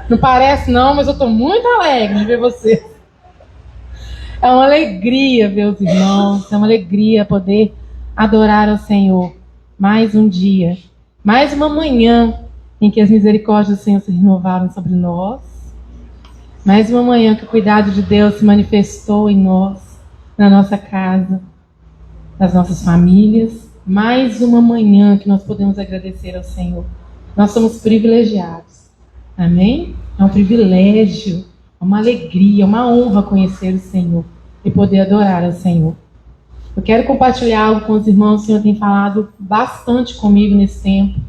Não parece não, mas eu estou muito alegre de ver vocês. É uma alegria ver os irmãos, é uma alegria poder adorar ao Senhor. Mais um dia, mais uma manhã em que as misericórdias do Senhor se renovaram sobre nós. Mais uma manhã que o cuidado de Deus se manifestou em nós, na nossa casa, nas nossas famílias. Mais uma manhã que nós podemos agradecer ao Senhor. Nós somos privilegiados. Amém? É um privilégio, é uma alegria, uma honra conhecer o Senhor e poder adorar ao Senhor. Eu quero compartilhar algo com os irmãos. O Senhor tem falado bastante comigo nesse tempo,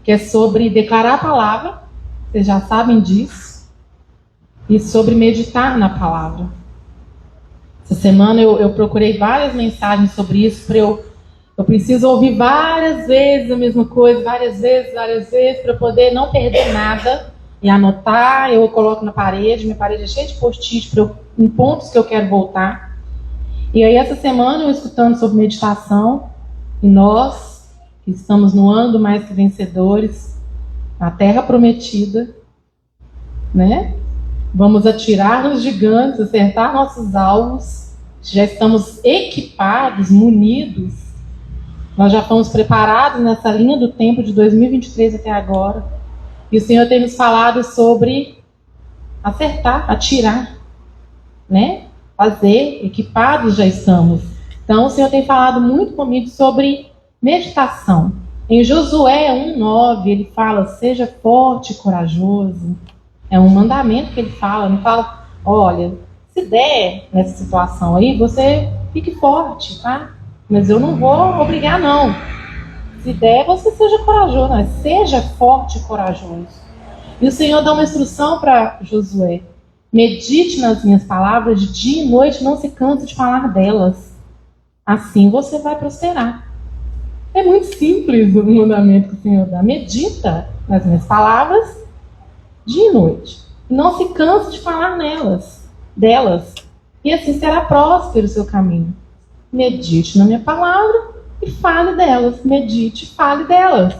que é sobre declarar a palavra, vocês já sabem disso, e sobre meditar na palavra. Essa semana eu procurei várias mensagens sobre isso, eu preciso ouvir várias vezes a mesma coisa, várias vezes, para eu poder não perder nada e anotar. Eu coloco na parede, minha parede é cheia de post-it em pontos que eu quero voltar. E aí essa semana eu escutando sobre meditação, e nós que estamos no ano do mais que vencedores, na terra prometida, né? Vamos atirar nos gigantes, acertar nossos alvos, já estamos equipados, munidos. Nós já fomos preparados nessa linha do tempo de 2023 até agora. E o Senhor tem nos falado sobre acertar, atirar, né? Fazer, equipados já estamos. Então o Senhor tem falado muito comigo sobre meditação. Em Josué 1:9 ele fala, seja forte e corajoso. É um mandamento que ele fala, não fala, olha, se der nessa situação aí, você fique forte, tá? Mas eu não vou obrigar, não. Se der, você seja corajoso, mas seja forte e corajoso. E o Senhor dá uma instrução para Josué. Medite nas minhas palavras de dia e noite, não se canse de falar delas. Assim você vai prosperar. É muito simples o mandamento que o Senhor dá. Medita nas minhas palavras dia e noite. Não se canse de falar delas. E assim será próspero o seu caminho. Medite na minha palavra e fale delas. Medite e fale delas.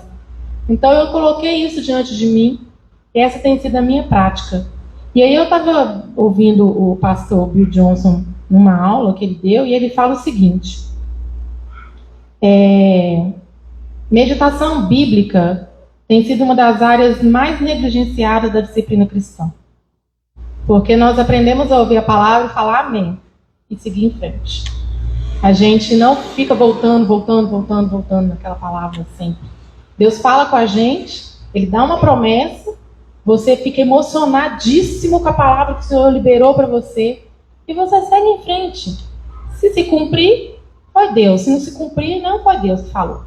Então eu coloquei isso diante de mim. E essa tem sido a minha prática. E aí eu estava ouvindo o pastor Bill Johnson numa aula que ele deu, e ele fala o seguinte. Meditação bíblica tem sido uma das áreas mais negligenciadas da disciplina cristã. Porque nós aprendemos a ouvir a palavra e falar amém. E seguir em frente. A gente não fica voltando naquela palavra sempre. Deus fala com a gente, Ele dá uma promessa, você fica emocionadíssimo com a palavra que o Senhor liberou para você, e você segue em frente. Se cumprir, foi Deus. Se não se cumprir, não foi Deus que falou.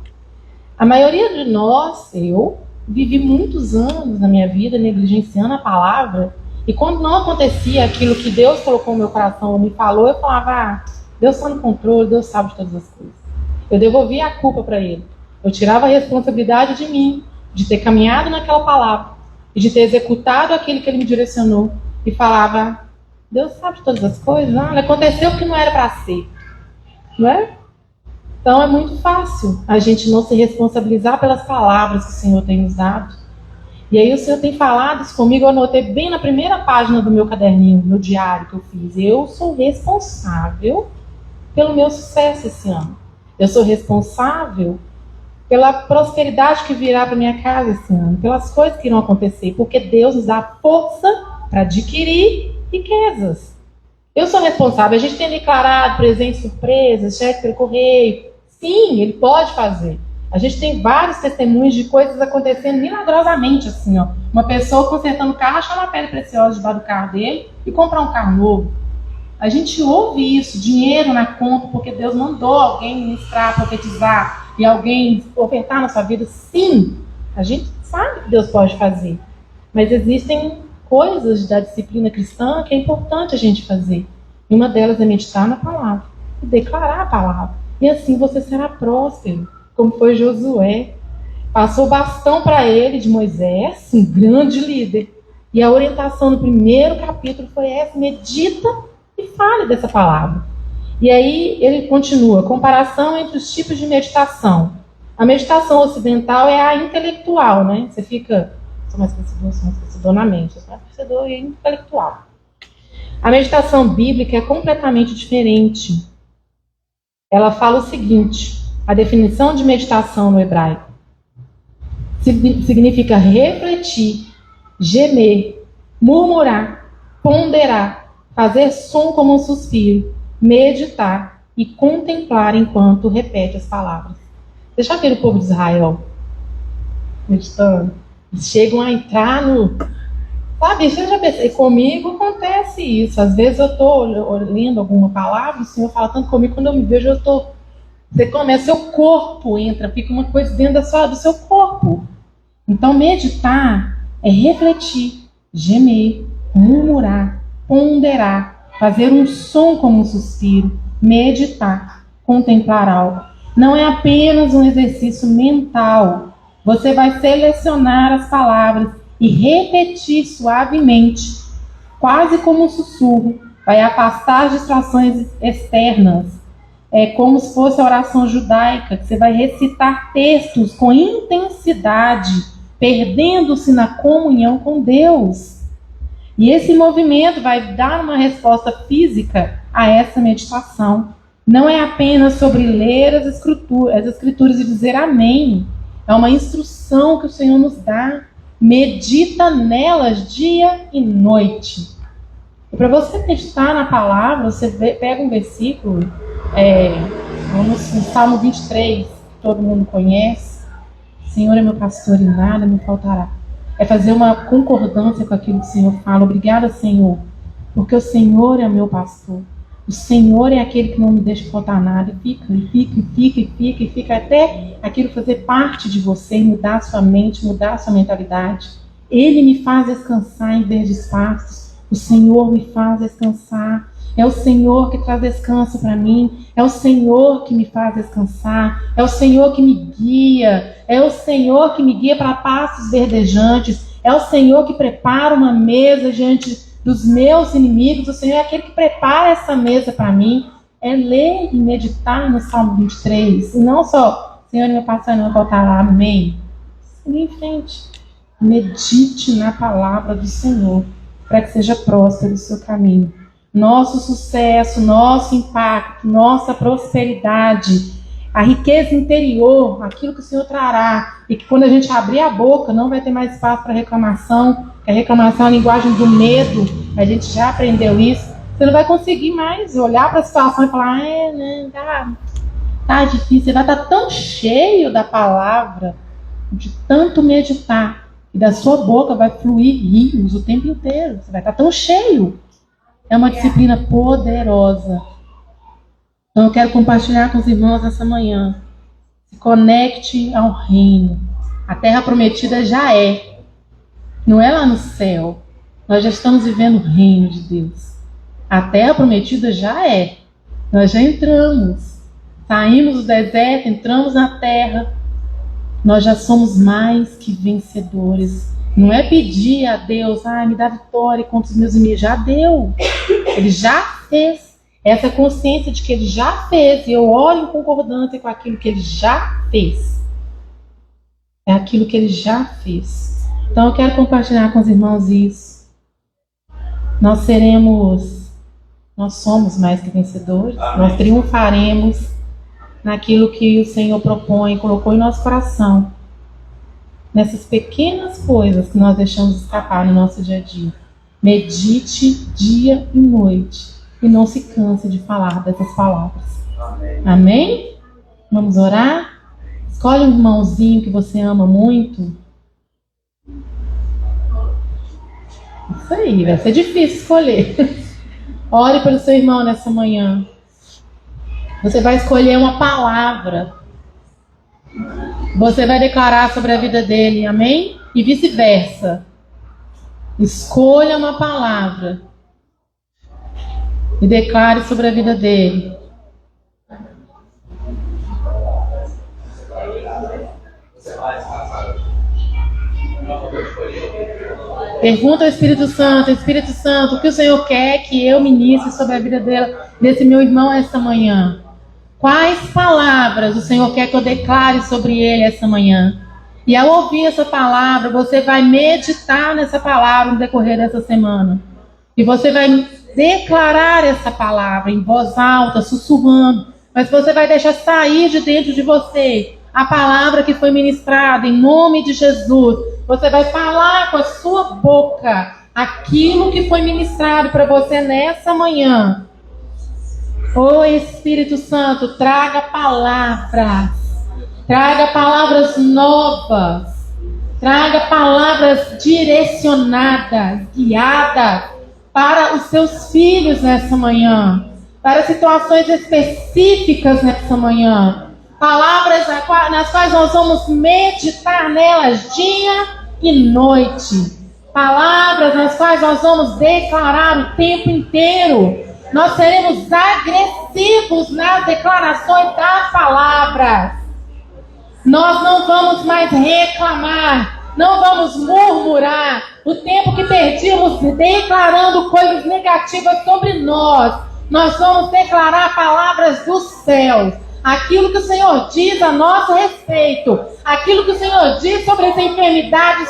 A maioria de nós, eu vivi muitos anos na minha vida negligenciando a palavra, e quando não acontecia aquilo que Deus colocou no meu coração ou me falou, eu falava, Deus está no controle, Deus sabe de todas as coisas. Eu devolvia a culpa para Ele. Eu tirava a responsabilidade de mim, de ter caminhado naquela palavra, e de ter executado aquilo que Ele me direcionou, e falava, Deus sabe de todas as coisas, aconteceu o que não era para ser. Não é? Então é muito fácil a gente não se responsabilizar pelas palavras que o Senhor tem nos dado. E aí o Senhor tem falado isso comigo, eu anotei bem na primeira página do meu caderninho, no diário que eu fiz. Eu sou responsável pelo meu sucesso esse ano. Eu sou responsável pela prosperidade que virá para minha casa esse ano, pelas coisas que irão acontecer, porque Deus nos dá força para adquirir riquezas. Eu sou responsável. A gente tem declarado presentes surpresas, cheque pelo correio. Sim, Ele pode fazer. A gente tem vários testemunhos de coisas acontecendo milagrosamente, assim, ó. Uma pessoa consertando o carro, achar uma pedra preciosa debaixo do carro dele e comprar um carro novo. A gente ouve isso, dinheiro na conta, porque Deus mandou alguém ministrar, profetizar e alguém ofertar na sua vida. Sim, a gente sabe que Deus pode fazer. Mas existem coisas da disciplina cristã que é importante a gente fazer. E uma delas é meditar na palavra e declarar a palavra. E assim você será próspero, como foi Josué. Passou o bastão para ele de Moisés, um grande líder. E a orientação no primeiro capítulo foi essa: medita e fale dessa palavra. E aí ele continua, comparação entre os tipos de meditação. A meditação ocidental é a intelectual, né? Você fica Sou mais vencedor na mente, eu sou mais vencedor intelectual. A meditação bíblica é completamente diferente. Ela fala o seguinte: a definição de meditação no hebraico significa refletir, gemer, murmurar, ponderar, fazer som como um suspiro, meditar e contemplar enquanto repete as palavras. Você já viu o povo de Israel meditando? Eles chegam a entrar no... Sabe, você já pensei, comigo acontece isso. Às vezes eu estou lendo alguma palavra, o Senhor fala tanto comigo, quando eu me vejo, você começa, seu corpo entra, fica uma coisa dentro do seu corpo. Então, meditar é refletir, gemer, murmurar, ponderar, fazer um som como um suspiro, meditar, contemplar algo. Não é apenas um exercício mental. Você vai selecionar as palavras e repetir suavemente, quase como um sussurro. Vai afastar as distrações externas. É como se fosse a oração judaica, que você vai recitar textos com intensidade, perdendo-se na comunhão com Deus. E esse movimento vai dar uma resposta física a essa meditação. Não é apenas sobre ler as escrituras e dizer amém. É uma instrução que o Senhor nos dá. Medita nelas dia e noite. E para você meditar na palavra, você pega um versículo, vamos no Salmo 23, que todo mundo conhece. Senhor é meu pastor e nada me faltará. É fazer uma concordância com aquilo que o Senhor fala. Obrigada, Senhor, porque o Senhor é meu pastor. O Senhor é aquele que não me deixa faltar nada. E fica até aquilo fazer parte de você, mudar sua mente, mudar sua mentalidade. Ele me faz descansar em verdes pastos. O Senhor me faz descansar. É o Senhor que traz descanso para mim. É o Senhor que me faz descansar. É o Senhor que me guia. É o Senhor que me guia para pastos verdejantes. É o Senhor que prepara uma mesa diante dos meus inimigos. O Senhor é aquele que prepara essa mesa para mim. É ler e meditar no Salmo 23. E não só, Senhor, meu pastor não faltará. Amém. Siga em frente. Medite na palavra do Senhor, para que seja próspero o seu caminho. Nosso sucesso, nosso impacto, nossa prosperidade, a riqueza interior, aquilo que o Senhor trará, e que quando a gente abrir a boca não vai ter mais espaço para reclamação, que a reclamação é a linguagem do medo, a gente já aprendeu isso. Você não vai conseguir mais olhar para a situação e falar, tá difícil. Você vai estar tão cheio da palavra, de tanto meditar, e da sua boca vai fluir rios o tempo inteiro. Você vai estar tão cheio. É uma disciplina poderosa. Então eu quero compartilhar com os irmãos essa manhã. Se conecte ao reino. A terra prometida já é. Não é lá no céu. Nós já estamos vivendo o reino de Deus. A terra prometida já é. Nós já entramos. Saímos do deserto, entramos na terra. Nós já somos mais que vencedores. Não é pedir a Deus, me dá vitória contra os meus inimigos. Já deu. Ele já fez. Essa consciência de que ele já fez. E eu oro em concordância com aquilo que ele já fez. É aquilo que ele já fez. Então eu quero compartilhar com os irmãos isso. Nós somos mais que vencedores. Amém. Nós triunfaremos naquilo que o Senhor propõe, colocou em nosso coração. Nessas pequenas coisas que nós deixamos escapar no nosso dia a dia. Medite dia e noite. E não se canse de falar dessas palavras. Amém? Amém? Vamos orar? Escolhe um irmãozinho que você ama muito. Isso aí, vai ser difícil escolher. Ore pelo seu irmão nessa manhã. Você vai escolher uma palavra. Você vai declarar sobre a vida dele, amém? E vice-versa. Escolha uma palavra e declare sobre a vida dele. Pergunta ao Espírito Santo, o que o Senhor quer que eu ministre sobre a vida desse meu irmão essa manhã? Quais palavras o Senhor quer que eu declare sobre ele essa manhã? E ao ouvir essa palavra, você vai meditar nessa palavra no decorrer dessa semana. E você vai declarar essa palavra em voz alta, sussurrando. Mas você vai deixar sair de dentro de você a palavra que foi ministrada em nome de Jesus. Você vai falar com a sua boca aquilo que foi ministrado para você nessa manhã. Ô Espírito Santo, traga palavras. Traga palavras novas. Traga palavras direcionadas, guiadas para os seus filhos nessa manhã. Para situações específicas nessa manhã. Palavras nas quais nós vamos meditar nelas dia e noite. Palavras nas quais nós vamos declarar o tempo inteiro. Nós seremos agressivos nas declarações das palavras. Nós não vamos mais reclamar, não vamos murmurar. O tempo que perdimos declarando coisas negativas sobre nós, nós vamos declarar palavras dos céus. Aquilo que o Senhor diz a nosso respeito, aquilo que o Senhor diz sobre as enfermidades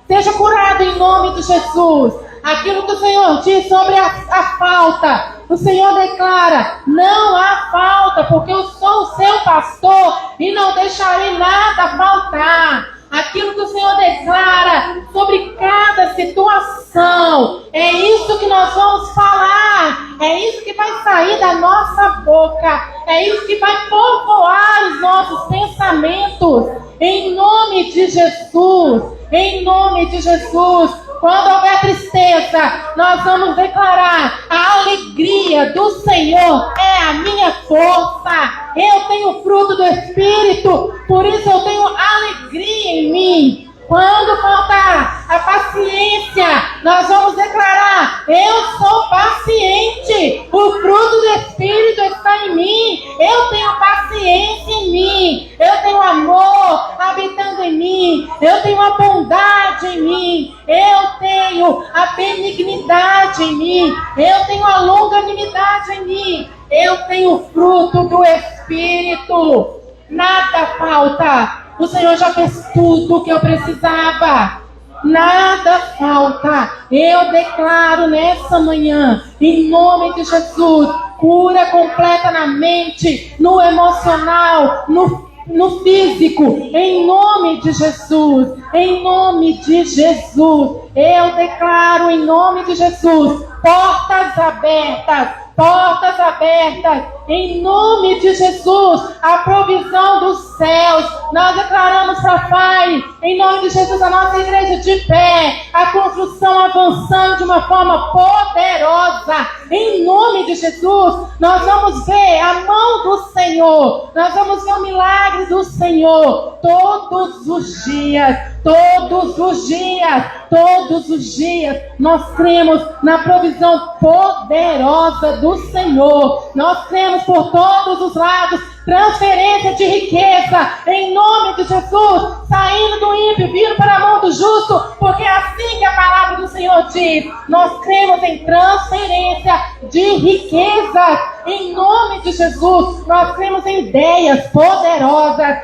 seja curado em nome de Jesus. Aquilo que o Senhor diz sobre a falta, o Senhor declara, não há falta, porque eu sou o seu pastor e não deixarei nada faltar. Aquilo que o Senhor declara sobre cada situação, é isso que nós vamos falar, é isso que vai sair da nossa boca, é isso que vai povoar os nossos pensamentos, em nome de Jesus, em nome de Jesus. Quando houver tristeza, nós vamos declarar: a alegria do Senhor é a minha força. Eu tenho fruto do Espírito, por isso eu tenho alegria em mim. Quando faltar a paciência, nós vamos declarar: eu sou paciente. O fruto do Espírito está em mim. Eu tenho paciência em mim. Eu tenho amor habitando em mim. Eu tenho a bondade em mim. Eu tenho a benignidade em mim. Eu tenho a longanimidade em mim. Eu tenho o fruto do Espírito. Nada falta. O Senhor já fez tudo o que eu precisava. Nada falta. Eu declaro nessa manhã, em nome de Jesus, cura completa na mente, no emocional, no físico, em nome de Jesus. Em nome de Jesus. Eu declaro em nome de Jesus, portas abertas. Portas abertas, em nome de Jesus, a provisão dos céus. Nós declaramos para Pai, em nome de Jesus, a nossa igreja de pé, a construção avançando de uma forma poderosa. Em nome de Jesus, nós vamos ver a mão do Senhor, nós vamos ver o milagre do Senhor todos os dias. Todos os dias, todos os dias, nós cremos na provisão poderosa do Senhor. Nós cremos por todos os lados, transferência de riqueza, em nome de Jesus, saindo do ímpio, vindo para a mão do justo, porque é assim que a palavra do Senhor diz. Nós cremos em transferência de riquezas, em nome de Jesus. Nós cremos em ideias poderosas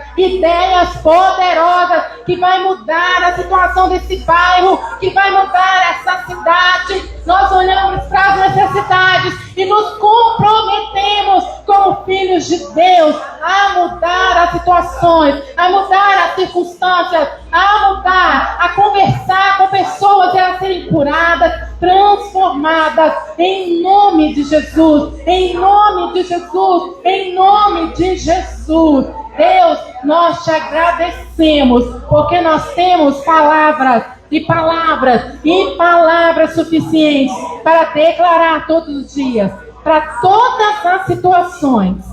que vai mudar a situação desse bairro, que vai mudar essa cidade. Nós olhamos para as necessidades e nos comprometemos como filhos de Deus a mudar as situações, a mudar as circunstâncias, a mudar, a conversar com pessoas e a serem curadas, transformadas, em nome de Jesus, em nome de Jesus, em nome de Jesus. Deus, nós te agradecemos, porque nós temos palavras e palavras suficientes para declarar todos os dias, para todas as situações,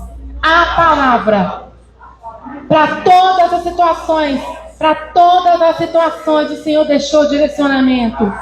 a palavra, para todas as situações, o Senhor deixou direcionamento.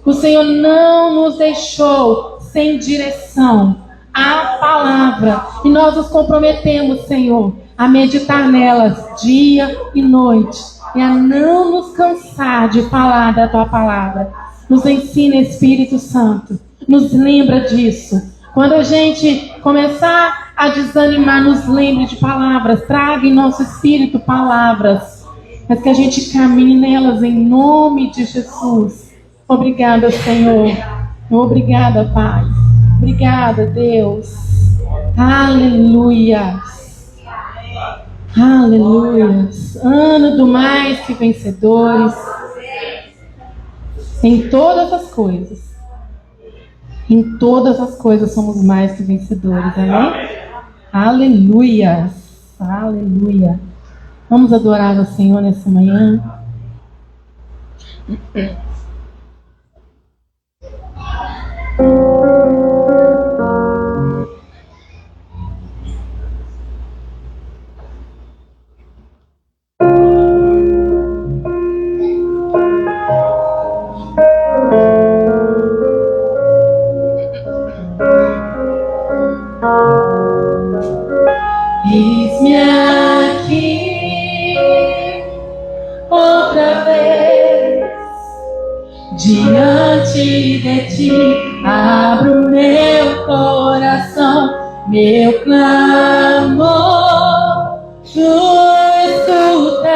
O Senhor não nos deixou sem direção, a palavra, e nós nos comprometemos, Senhor, a meditar nelas dia e noite, e a não nos cansar de falar da Tua palavra. Nos ensina, Espírito Santo, nos lembra disso. Quando a gente começar a desanimar, nos lembre de palavras, traga em nosso espírito palavras mas que a gente caminhe nelas em nome de Jesus. Obrigada, Senhor. Obrigada, Pai. Obrigada, Deus. Aleluia. Aleluia. Ano do mais que vencedores. Em todas as coisas. Em todas as coisas somos mais que vencedores. Amém? Aleluia. Aleluia. Vamos adorar o Senhor nessa manhã. Eis-me aqui outra vez diante de ti, abro meu coração, meu clamor, tu escutas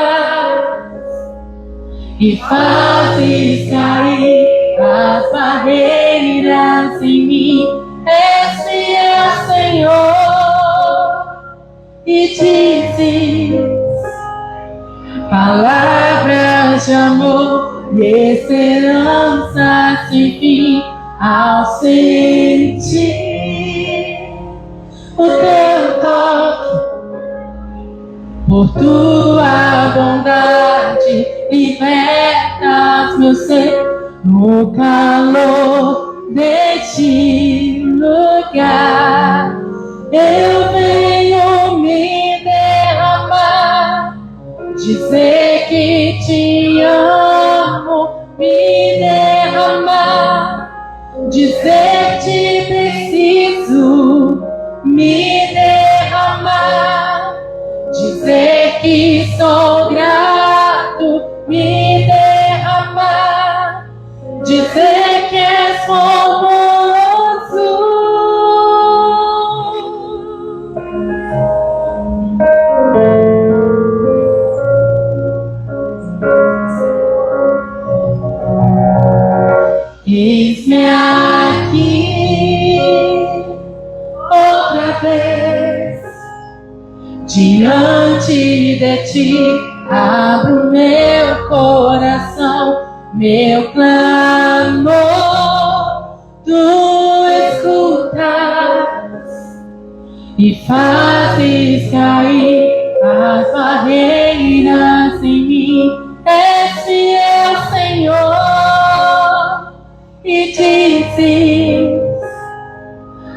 e fazes cair as barreiras em mim. És fiel, Senhor, e dizes palavras de amor e esperança sem fim ao sentir o teu toque. Por tua bondade libertas meu ser no calor deste lugar. Eu venho me derramar, dizer que te amo, me derramar, dizer que preciso, me derramar, dizer que sou grato, me derramar, dizer que és famoso. Eis-me aqui outra vez diante de ti, abro meu coração, meu clamor, tu escutas e fazes cair as barreiras em mim. És fiel, Senhor, e dizes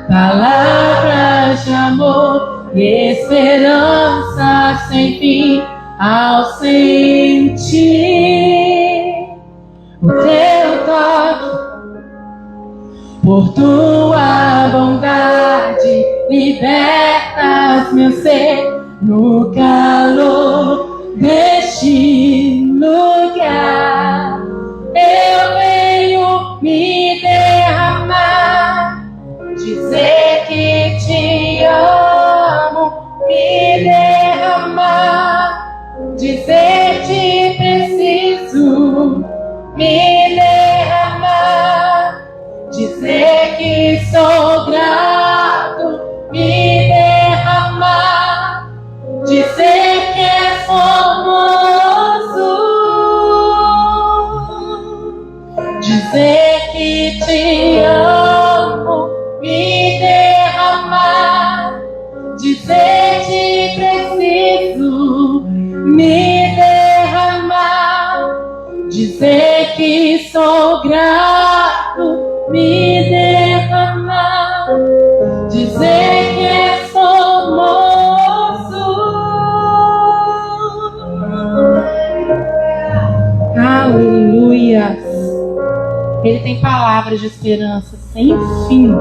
palavras de amor e esperança sem fim ao sentir o teu toque. Por tua bondade libertas meu ser no calor deste lugar. Eu venho me derramar, dizer que te amo, me derramar, dizer que preciso, me derramar, dizer que sou grato, me derramar, dizer que és famoso, dizer que te amo, me derramar, dizer que preciso, me derramar, dizer que sou grato, me derramar, dizer que és famoso. Aleluia. Ele tem palavras de esperança sem fim.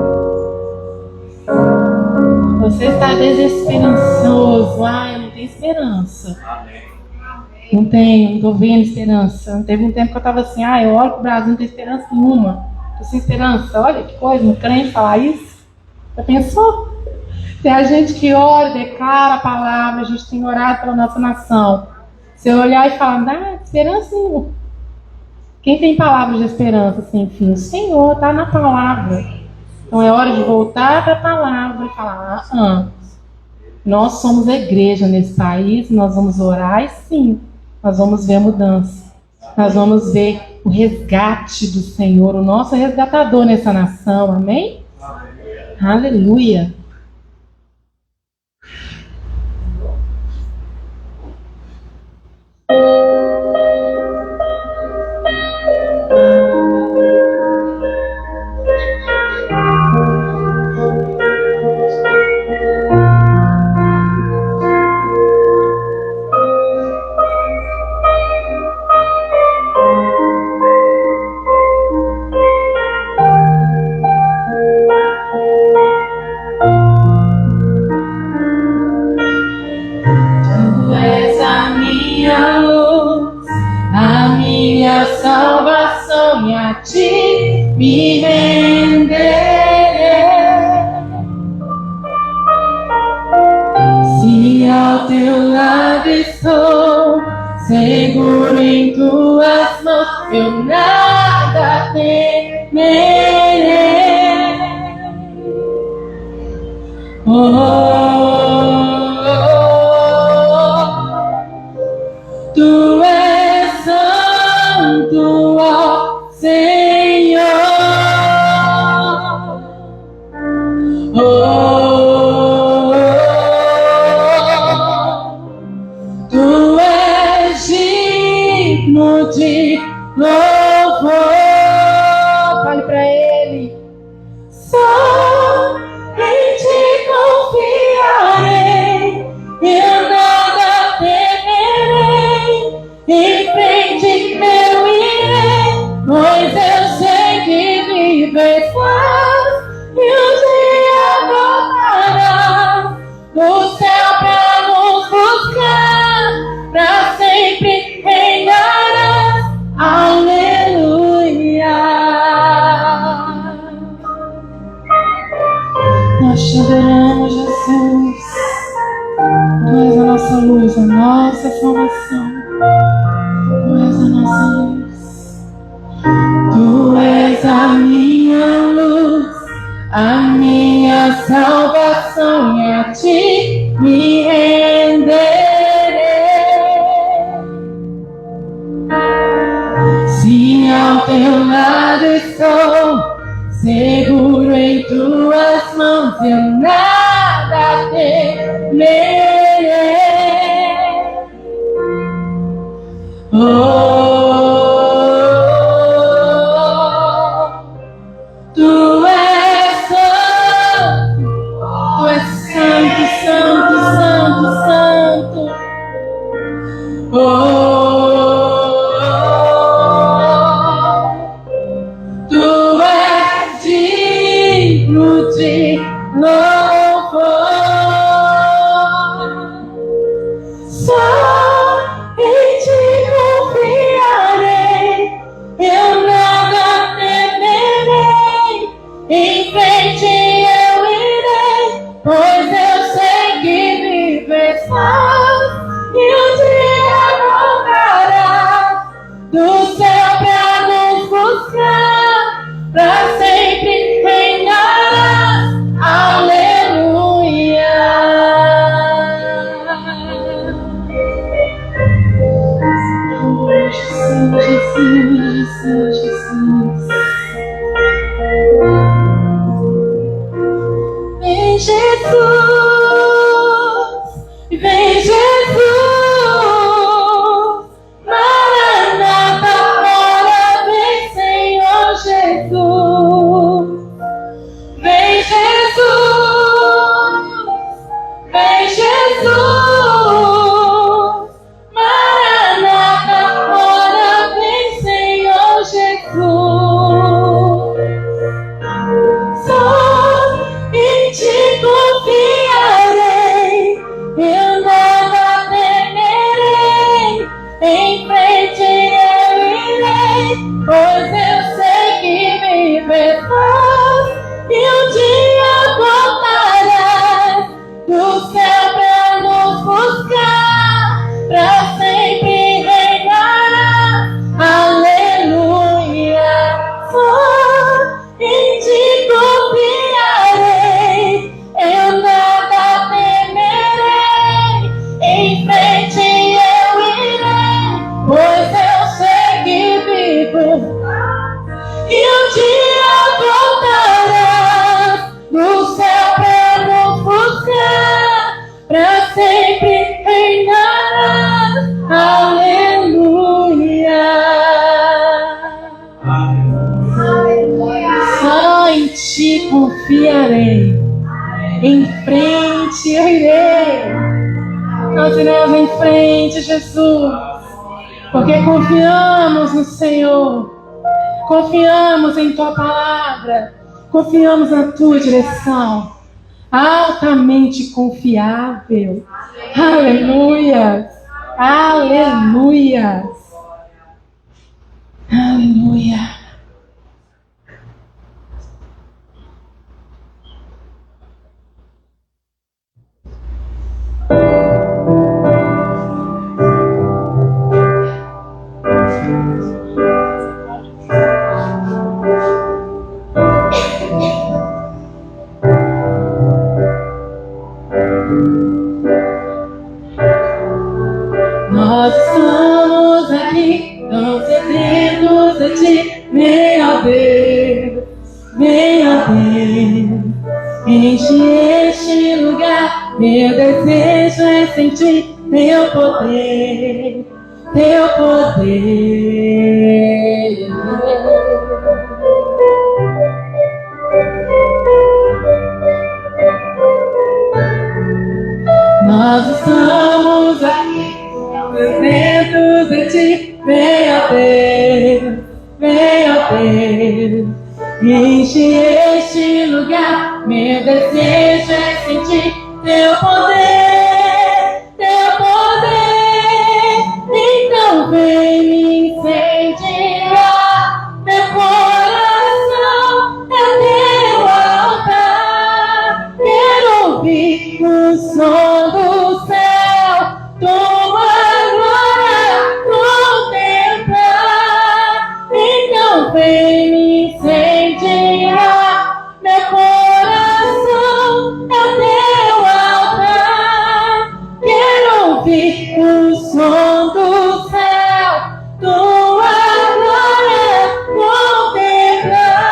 Você está desesperançoso. Eu não tenho esperança. Não estou vendo esperança. Teve um tempo que eu estava assim, eu olho para o Brasil, não tem esperança nenhuma. Estou sem esperança. Olha que coisa, um crente falar isso. Já pensou? Tem a gente que ora, declara a palavra, a gente tem orado pela nossa nação. Você olhar e falar, esperança nenhuma. Quem tem palavras de esperança sem fim? O Senhor está na palavra. Então é hora de voltar para a palavra e falar, nós somos a igreja nesse país, nós vamos orar e sim, nós vamos ver a mudança. Nós vamos ver o resgate do Senhor, o nosso resgatador nessa nação, amém? Aleluia! Salvação e a ti me renderei. Se ao teu lado estou, seguro em tuas mãos, eu nada temerei. Tu és santo, ó Senhor. Tu és digno de louvor. Fale para Ele. Só em ti confiarei, eu nada temerei. Em frente eu irei, pois eu sei que vives lá, e um dia voltarás do céu pra nos buscar, pra sempre reinarás. Aleluia. Nós te adoramos, Jesus. Tu és a nossa luz, a nossa salvação. Tu és a nossa luz. Tu és a minha luz, a minha salvação, e a ti me renderei. Se ao teu lado estou, seguro em tuas mãos, eu nada temerei. Tu és santo, tu és santo, santo, santo, santo. Tu és digno de louvor. Só em ti confiar. Só em ti confiarei. Em frente eu irei. Nós iremos em frente, Jesus, porque confiamos no Senhor. Confiamos em tua palavra. Confiamos na tua direção. Altamente confiável. Aleluia. Aleluia. Aleluia. Nós estamos aqui, tão sedentos de ti, meu Deus, meu Deus. Enche este lugar, meu desejo é sentir teu poder, teu poder. Nós estamos aqui, sedentos de ti, meu Deus, meu Deus. Enche este lugar, meu desejo é sentir teu poder, teu poder. Então vem me incendiar, meu coração é teu altar. Quero ouvir o som do céu, tua glória contemplar. Então vem me incendiar, meu coração é teu altar. Quero ouvir o som do céu, tua glória contemplar.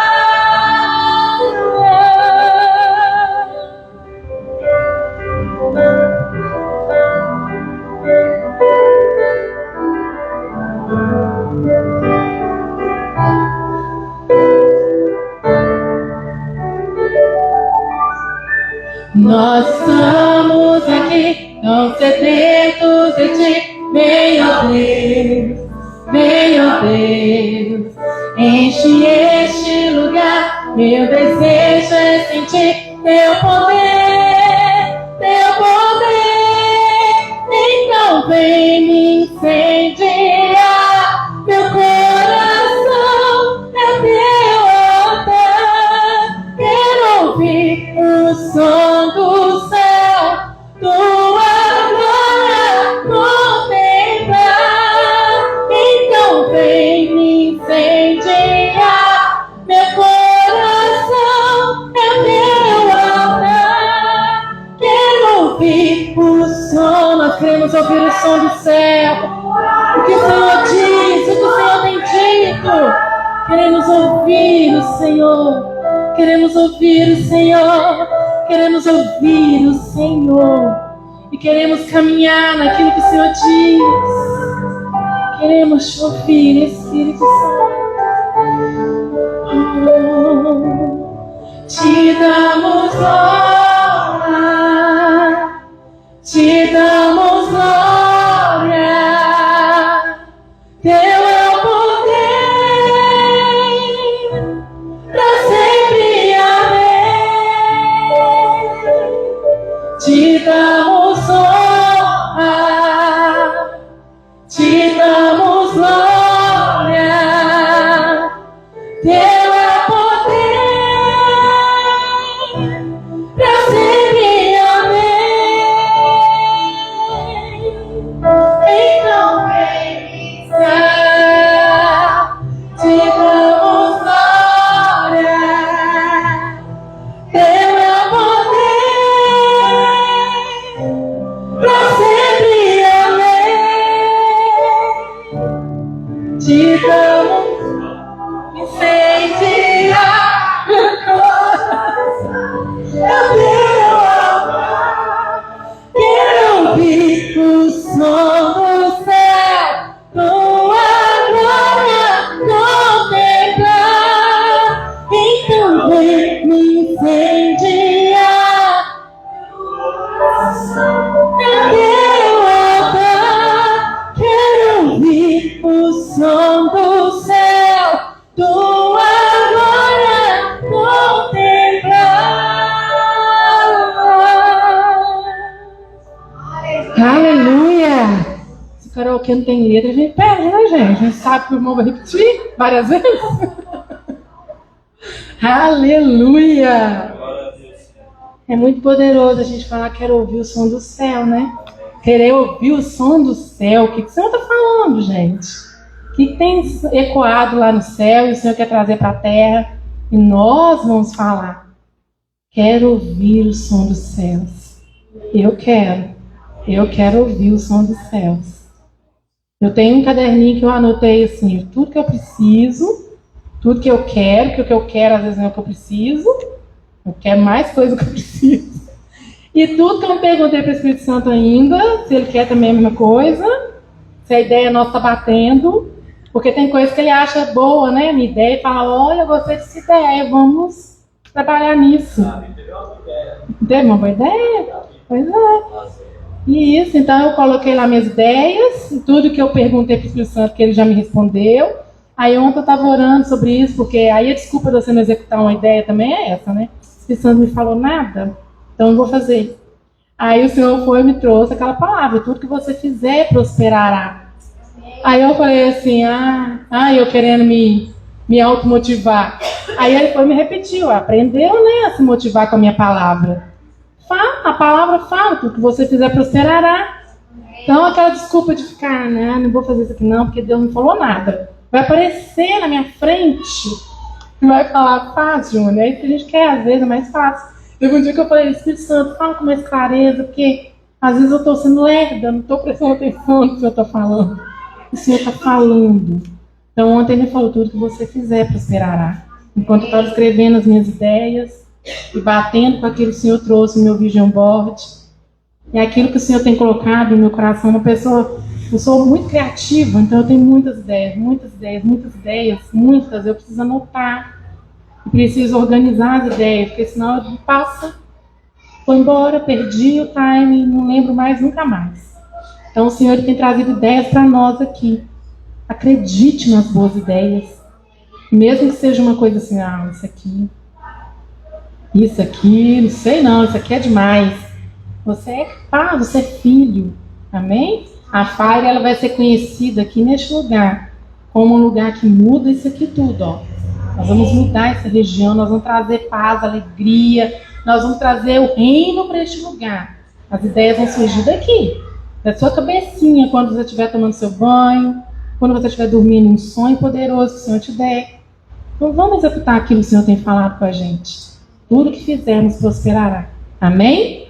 Nós estamos aqui, tão sedentos de ti, meu Deus, meu Deus. Enche este lugar, meu desejo é sentir teu poder, teu poder. Então vem me incendiar, meu coração é teu altar. Quero ouvir o som do céu, tua glória contemplar. Então vem me incendiar, meu coração é teu altar. Quero ouvir o som, nós queremos ouvir o som do céu. O que o Senhor diz, o que o Senhor tem dito. Queremos ouvir o Senhor. Queremos ouvir o Senhor, queremos ouvir o Senhor e queremos caminhar naquilo que o Senhor diz. Queremos te ouvir, Espírito Santo. Te damos glória, te damos glória. Teu é o poder, pra sempre, amém. Te damos honra, te damos glória. porque não tem letra, a gente perde, né, gente? A gente sabe que o irmão vai repetir várias vezes. Aleluia! É muito poderoso a gente falar, quero ouvir o som do céu, né? Querer ouvir o som do céu. O que o Senhor está falando, gente? O que tem ecoado lá no céu e o Senhor quer trazer para a terra? E nós vamos falar. Quero ouvir o som dos céus. Eu quero ouvir o som dos céus. Eu tenho um caderninho que eu anotei assim, tudo que eu preciso, tudo que eu quero, que o que eu quero às vezes não é o que eu preciso. Eu quero mais coisa do que eu preciso. E tudo que eu não perguntei para o Espírito Santo ainda, se ele quer também a mesma coisa, se a ideia nossa está batendo, porque tem coisa que ele acha boa, né? Minha ideia, e fala, olha, eu gostei dessa ideia, vamos trabalhar nisso. Teve uma boa ideia? Pois é. E isso, então eu coloquei lá minhas ideias, tudo que eu perguntei para o Espírito Santo, que ele já me respondeu. Aí ontem eu estava orando sobre isso, porque aí a desculpa de você não executar uma ideia também é essa, né? O Espírito Santo não me falou nada, então eu vou fazer. Aí o Senhor foi e me trouxe aquela palavra, tudo que você fizer prosperará. Aí eu falei assim, eu querendo me automotivar. Aí ele foi e me repetiu, aprendeu, né, a se motivar com a minha palavra. A palavra fala, tudo que você fizer prosperará. Então aquela desculpa de ficar, né, não vou fazer isso aqui não, porque Deus não falou nada. Vai aparecer na minha frente e vai falar, faz, Júnior. É isso que a gente quer, às vezes é mais fácil. Teve um dia que eu falei, Espírito Santo, fala com mais clareza, porque às vezes eu estou sendo lerda, não estou prestando atenção no que o Senhor está falando. O Senhor está falando. Então ontem ele falou, tudo que você fizer prosperará. Enquanto eu estava escrevendo as minhas ideias e batendo com aquilo que o Senhor trouxe no meu vision board, e aquilo que o Senhor tem colocado no meu coração, uma pessoa... Eu sou muito criativa, então eu tenho muitas ideias. Eu preciso anotar. Eu preciso organizar as ideias, porque senão eu passo, foi embora, perdi o time, não lembro mais, nunca mais. Então o Senhor tem trazido ideias para nós aqui. Acredite nas boas ideias. Mesmo que seja uma coisa assim, isso aqui, não sei não, isso aqui é demais. Você é capaz, você é filho. Amém? A Fire, ela vai ser conhecida aqui neste lugar como um lugar que muda isso aqui tudo, ó. Nós vamos mudar essa região, nós vamos trazer paz, alegria, nós vamos trazer o reino para este lugar. As ideias vão surgir daqui, da sua cabecinha, quando você estiver tomando seu banho, quando você estiver dormindo, um sonho poderoso que o Senhor te der. Então vamos executar aquilo que o Senhor tem falado com a gente. Tudo que fizermos prosperará. Amém?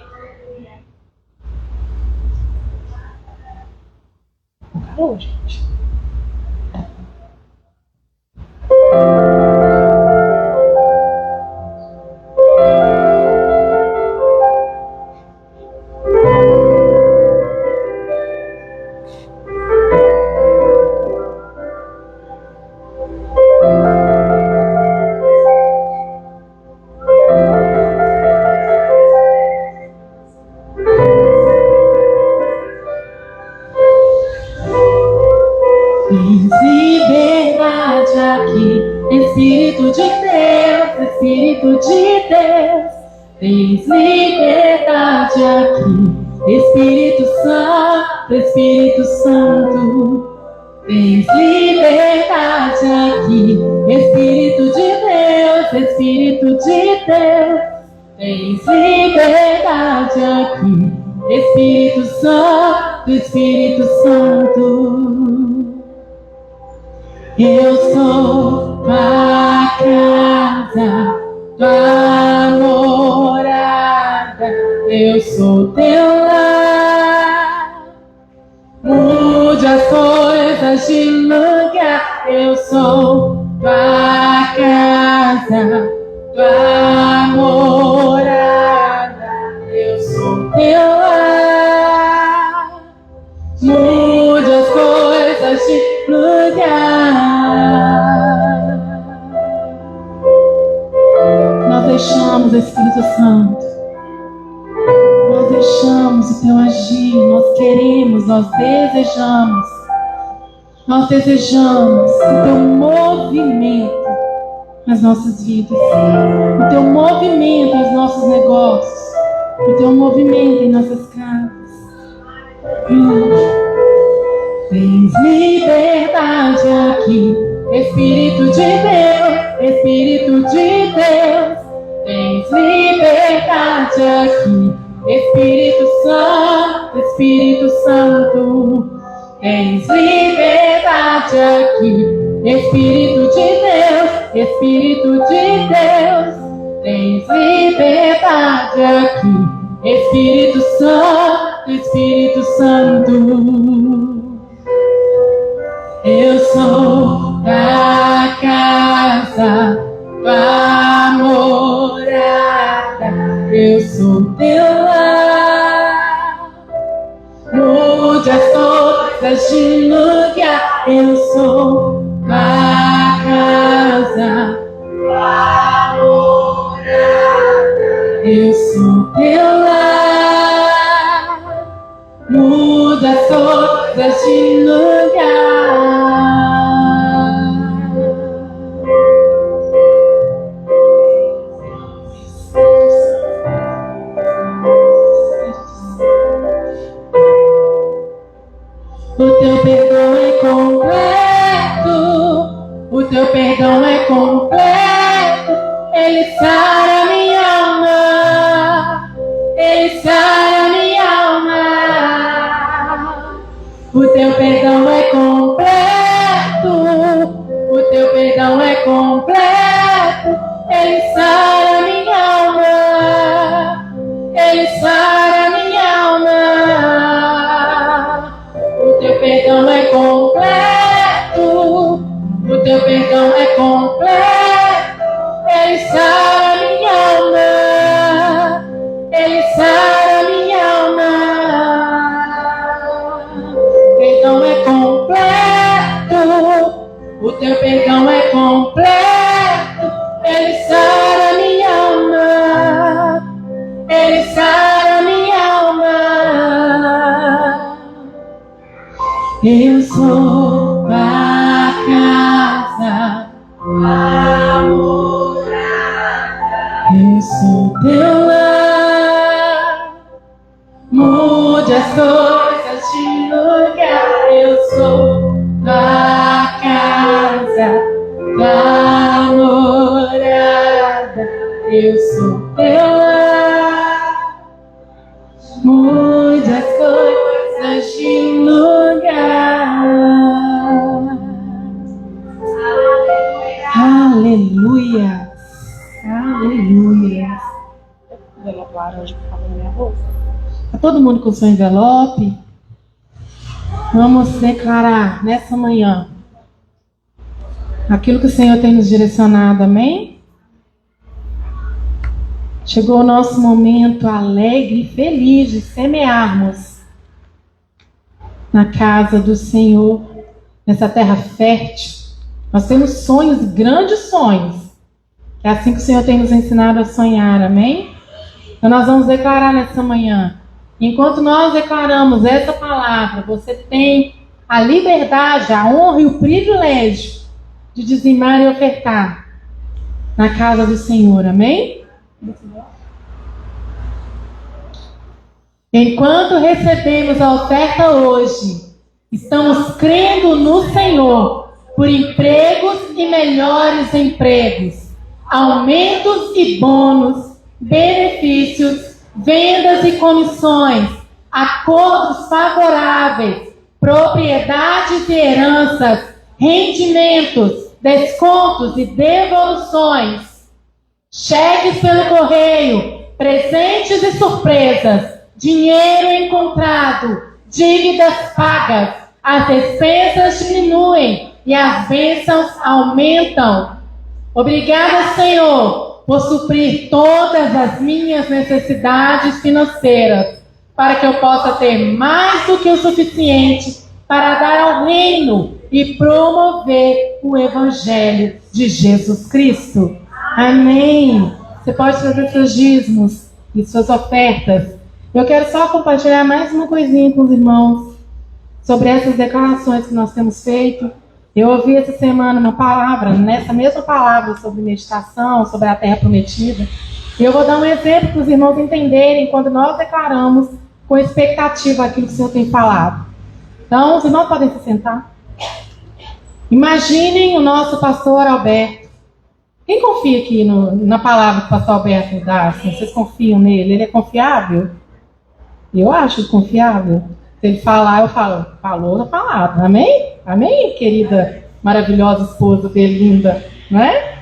Calor, gente. Tens liberdade aqui, Espírito Santo. Tens liberdade aqui, Espírito de Deus. Tens liberdade aqui, Espírito Santo. Eu sou tua casa, tua morada, eu sou teu lar. Mude as coisas de lugar, eu sou tua casa, tua morada, eu sou teu lar. Mude as coisas de lugar. Nós deixamos, Espírito Santo, nós deixamos o teu agir, nós queremos, nós desejamos o teu movimento nas nossas vidas, o teu movimento nos nossos negócios, o teu movimento em nossas casas. Tens liberdade aqui, Espírito de Deus, Espírito de Deus. Tens liberdade aqui, Espírito Santo, Espírito Santo. Tens liberdade aqui, Espírito de Deus, Espírito de Deus. Tens liberdade aqui, Espírito Santo, Espírito Santo. Eu sou da casa, da morada. Eu sou teu lar. Mude as coisas de lugar. Eu sou da casa, da morada. Eu sou teu lar. Muda as coisas de lugar. O teu perdão é completo. O teu perdão é completo. Ele sara minha alma. Ele sara minha alma. O teu perdão é completo. O teu perdão é completo. Ele sara minha alma. Ele sara minha alma. O teu perdão é completo. O teu perdão é completo. Ele sara minha alma. Ele sara minha alma. Perdão é completo. O teu perdão é completo. Ele sara minha alma. Ele sara minha alma. Eu sou da casa, da morada. Eu sou teu lar. Mude as coisas de lugar. Eu sou da casa, da morada. Eu sou teu lar. Mude as coisas de lugar. Aleluia. Aleluia. Envelope laranja que estava na minha bolsa. Tá todo mundo com seu envelope? Vamos declarar nessa manhã aquilo que o Senhor tem nos direcionado, amém? Chegou o nosso momento alegre e feliz de semearmos na casa do Senhor, nessa terra fértil. Nós temos sonhos, grandes sonhos. É assim que o Senhor tem nos ensinado a sonhar, amém? Então nós vamos declarar nessa manhã. Enquanto nós declaramos essa palavra, você tem a liberdade, a honra e o privilégio de dizimar e ofertar na casa do Senhor, amém? Enquanto recebemos a oferta hoje, estamos crendo no Senhor por empregos e melhores empregos, aumentos e bônus, benefícios, vendas e comissões, acordos favoráveis, propriedades e heranças, rendimentos, descontos e devoluções, cheques pelo correio, presentes e surpresas, dinheiro encontrado, dívidas pagas, as despesas diminuem e as bênçãos aumentam. Obrigada, Senhor, por suprir todas as minhas necessidades financeiras, para que eu possa ter mais do que o suficiente para dar ao reino e promover o Evangelho de Jesus Cristo. Amém. Você pode trazer seus dízimos e suas ofertas. Eu quero só compartilhar mais uma coisinha com os irmãos sobre essas declarações que nós temos feito. Eu ouvi essa semana uma palavra, nessa mesma palavra sobre meditação, sobre a terra prometida. E eu vou dar um exemplo para os irmãos entenderem quando nós declaramos com expectativa aquilo que o Senhor tem falado. Então, os irmãos podem se sentar. Imaginem o nosso pastor Alberto. Quem confia aqui na palavra que o pastor Alberto dá? Assim, vocês confiam nele? Ele é confiável? Eu acho confiável. Se ele falar, eu falo, falou na palavra. Amém? Amém, querida, maravilhosa esposa dele, linda. Não é?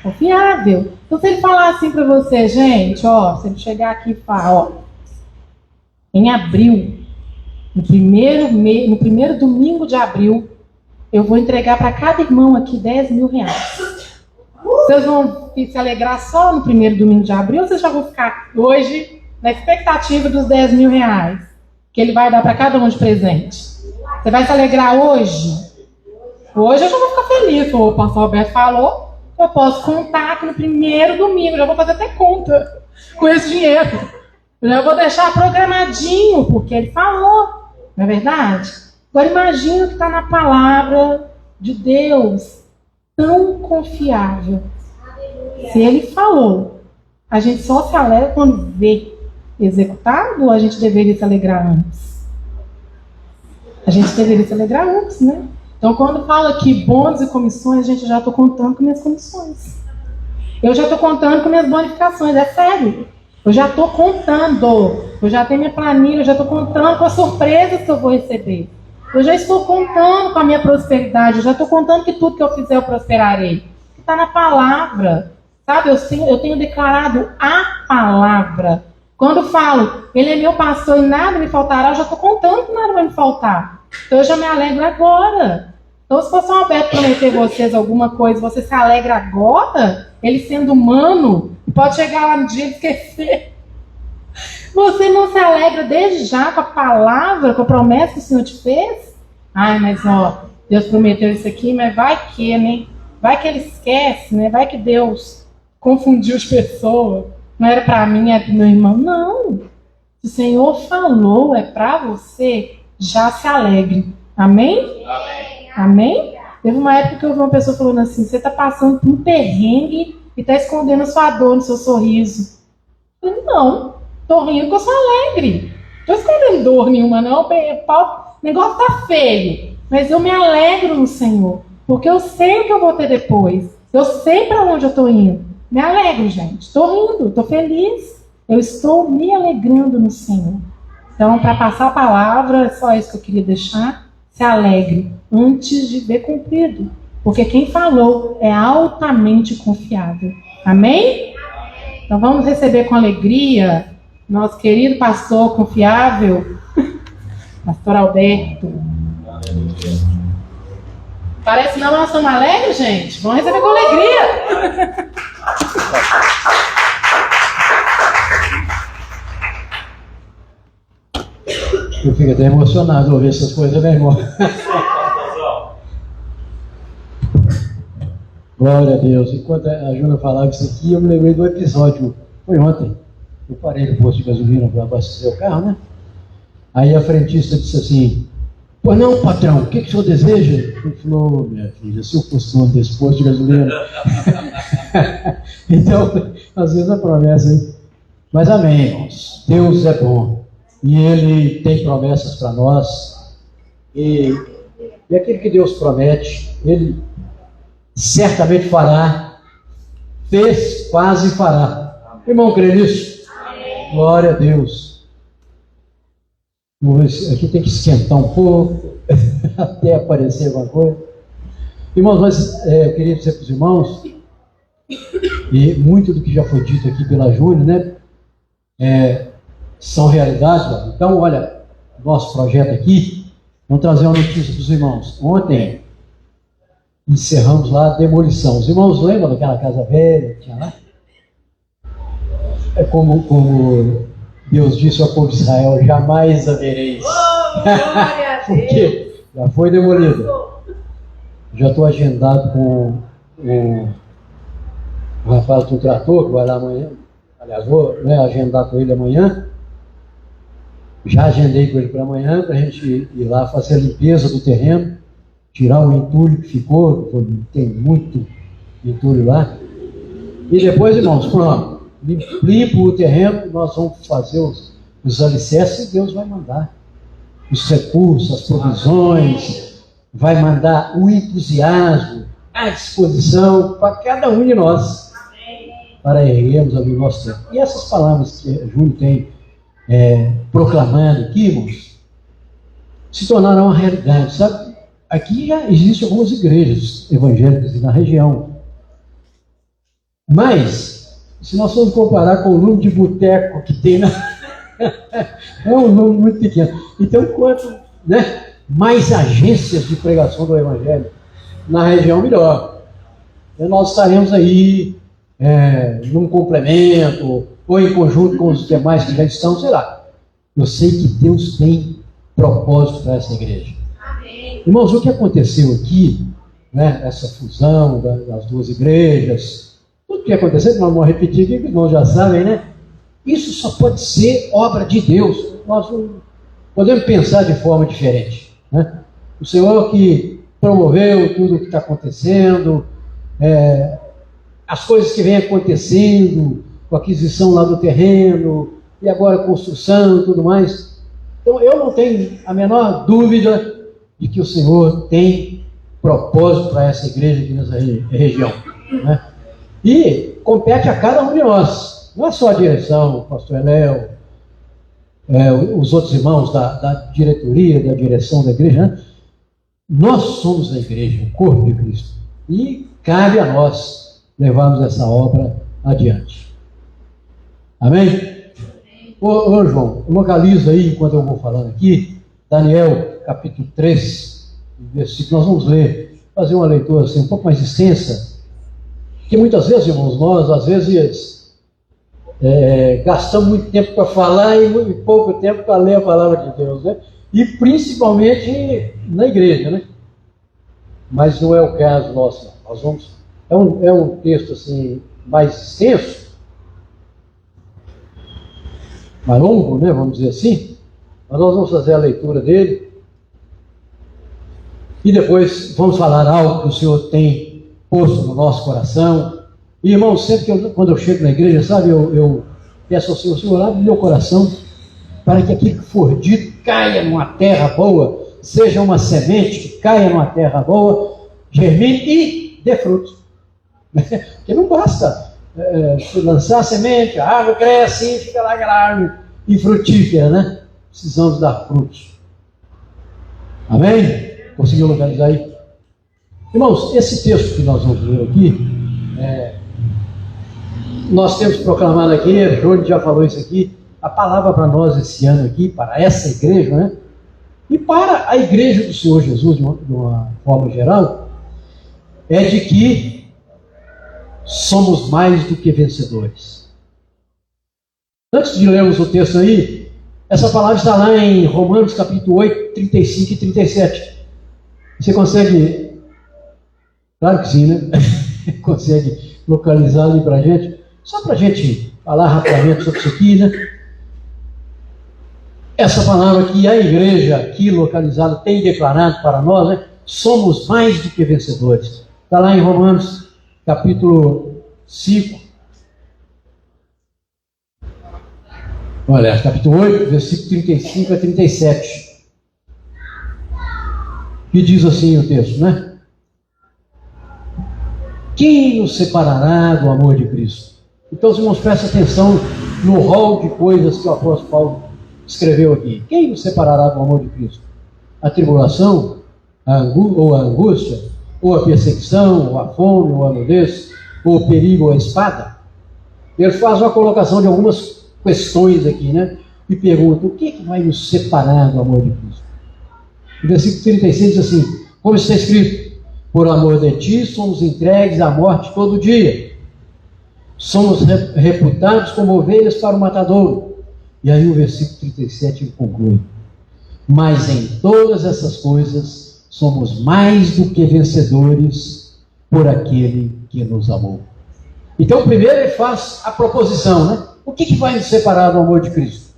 Confiável. Então, se ele falar assim para você, gente, ó, se ele chegar aqui e falar, ó, em abril, no primeiro domingo de abril, eu vou entregar para cada irmão aqui 10 mil reais. Vocês vão se alegrar só no primeiro domingo de abril ou vocês já vão ficar hoje na expectativa dos 10 mil reais que ele vai dar para cada um de presente? Você vai se alegrar hoje? Hoje eu já vou ficar feliz. O pastor Alberto falou, eu posso contar que no primeiro domingo, já vou fazer até conta com esse dinheiro. Eu já vou deixar programadinho, porque ele falou, não é verdade? Agora imagina que está na palavra de Deus, tão confiável. Se ele falou, a gente só se alegra quando vê executado ou a gente deveria se alegrar antes? A gente deveria se alegrar antes, né? Então quando fala aqui bônus e comissões, gente, eu já estou contando com minhas comissões. Eu já estou contando com minhas bonificações, é sério. Eu já estou contando, eu já tenho minha planilha, eu já estou contando com as surpresas que eu vou receber. Eu já estou contando com a minha prosperidade, eu já estou contando que tudo que eu fizer eu prosperarei. Está na palavra, sabe? Eu tenho declarado a palavra. Quando falo, ele é meu pastor e nada me faltará, eu já estou contando que nada vai me faltar. Então eu já me alegro agora. Então se fosse um Alberto prometer vocês alguma coisa, você se alegra agora, ele sendo humano, pode chegar lá no dia e esquecer. Você não se alegra desde já com a palavra, com a promessa que o Senhor te fez? Ai, mas ó, Deus prometeu isso aqui, mas vai que, né? Vai que ele esquece, né? Vai que Deus confundiu as pessoas. Não era para mim, era para o meu irmão. Não. Se o Senhor falou, é para você, já se alegre. Amém? Amém? Amém? Teve uma época que eu ouvi uma pessoa falando assim, você está passando por um perrengue e está escondendo a sua dor no seu sorriso. Eu falei, não. Tô rindo porque eu sou alegre. Não tô escondendo dor nenhuma, não. O negócio tá feio. Mas eu me alegro no Senhor. Porque eu sei o que eu vou ter depois. Eu sei para onde eu tô indo. Me alegro, gente. Tô rindo, tô feliz. Eu estou me alegrando no Senhor. Então, para passar a palavra, é só isso que eu queria deixar. Se alegre antes de ver cumprido. Porque quem falou é altamente confiável. Amém? Então, vamos receber com alegria nosso querido pastor confiável, pastor Alberto. Parece não, nós estamos alegres, gente? Vamos receber com alegria. Eu fico até emocionado ao ouvir essas coisas, meu irmão. Glória a Deus. Enquanto a Juna falava isso aqui, eu me lembrei do episódio. Foi ontem. Eu parei no posto de gasolina para abastecer o carro, né? Aí a frentista disse assim, pois não, patrão, o que o senhor deseja? Ele falou, minha filha, se eu fosse dono desse posto de gasolina. Então, às vezes a promessa aí. Mas amém, irmãos. Deus é bom. E Ele tem promessas para nós. E aquilo que Deus promete, Ele certamente fará. Fez, quase fará. Irmão, crê nisso? Glória a Deus. Aqui tem que esquentar um pouco, até aparecer alguma coisa. Irmãos, mas eu queria dizer para os irmãos, e muito do que já foi dito aqui pela Júlia, né, são realidades. Então, olha, nosso projeto aqui, vamos trazer uma notícia para os irmãos. Ontem, encerramos lá a demolição. Os irmãos lembram daquela casa velha que tinha lá? É como Deus disse ao povo de Israel, jamais a vereis. Porque já foi demolida. Já estou agendado com o rapaz do trator, que vai lá amanhã. Aliás, vou agendar com ele amanhã. Já agendei com ele para amanhã, para a gente ir lá fazer a limpeza do terreno, tirar o entulho que ficou, tem muito entulho lá. E depois, irmãos, pronto. Limpo o terreno, nós vamos fazer os alicerces e Deus vai mandar. os recursos, as provisões, vai mandar o entusiasmo à disposição para cada um de nós, para erguermos ali o nosso tempo. E essas palavras que a Júnior tem proclamado aqui, irmãos, se tornaram uma realidade, sabe? Aqui já existem algumas igrejas evangélicas na região, mas se nós formos comparar com o número de boteco que tem é um número muito pequeno. Então, quanto mais agências de pregação do Evangelho na região, melhor. Então, nós estaremos aí num complemento, ou em conjunto com os demais que já estão, sei lá. Eu sei que Deus tem propósito para essa igreja. Amém. Irmãos, o que aconteceu aqui, essa fusão das duas igrejas, tudo que aconteceu, nós vamos repetir aqui, que os irmãos já sabem, né? Isso só pode ser obra de Deus. Nós não podemos pensar de forma diferente, né? O Senhor que promoveu tudo o que está acontecendo, as coisas que vêm acontecendo, com a aquisição lá do terreno, e agora a construção e tudo mais. Então eu não tenho a menor dúvida de que o Senhor tem propósito para essa igreja aqui nessa região, né? E compete a cada um de nós, não é só a direção, o pastor Eléu, os outros irmãos da diretoria, da direção da igreja, né? Nós somos a igreja, o corpo de Cristo, e cabe a nós levarmos essa obra adiante. Amém? Ô João, localiza aí, enquanto eu vou falando aqui, Daniel, capítulo 3, versículo, nós vamos ler, fazer uma leitura assim, um pouco mais extensa, porque muitas vezes, irmãos, nós, às vezes, gastamos muito tempo para falar e pouco tempo para ler a palavra de Deus, né? E principalmente na igreja, né? Mas não é o caso nosso. Nós vamos, é um texto assim, mais extenso, mais longo, né? Vamos dizer assim. Mas nós vamos fazer a leitura dele e depois vamos falar algo que o Senhor tem posto no nosso coração. E, irmão, sempre quando eu chego na igreja, sabe, eu peço ao Senhor, abre meu coração para que aquilo que for dito caia numa terra boa, seja uma semente que caia numa terra boa, germine e dê fruto. Porque não basta lançar a semente, a árvore cresce e fica lá aquela árvore infrutífera, né? Precisamos dar frutos. Amém? Conseguiu localizar aí? Irmãos, esse texto que nós vamos ler aqui, nós temos proclamado aqui, o Júnior já falou isso aqui, a palavra para nós esse ano aqui, para essa igreja, né? E para a igreja do Senhor Jesus, de uma forma geral, é de que somos mais do que vencedores. Antes de lermos o texto aí, essa palavra está lá em Romanos capítulo 8, 35 e 37. Você consegue? Claro que sim, né? Consegue localizar ali para a gente? Só para a gente falar rapidamente sobre isso aqui, né? Essa palavra que a igreja aqui localizada tem declarado para nós, né? Somos mais do que vencedores. Está lá em Romanos capítulo 5. Olha, capítulo 8, versículo 35 a 37. Que diz assim o texto, né? Quem nos separará do amor de Cristo? Então, os irmãos, prestem atenção no rol de coisas que o apóstolo Paulo escreveu aqui. Quem nos separará do amor de Cristo? A tribulação, ou a angústia, ou a perseguição, ou a fome, ou a nudez, ou o perigo, ou a espada? Ele faz uma colocação de algumas questões aqui, né? E pergunta, o que vai nos separar do amor de Cristo? O versículo 36 diz assim, como está escrito, por amor de ti somos entregues à morte todo dia. Somos reputados como ovelhas para o matadouro. E aí o versículo 37 conclui, mas em todas essas coisas somos mais do que vencedores por aquele que nos amou. Então primeiro ele faz a proposição, né? O que vai nos separar do amor de Cristo?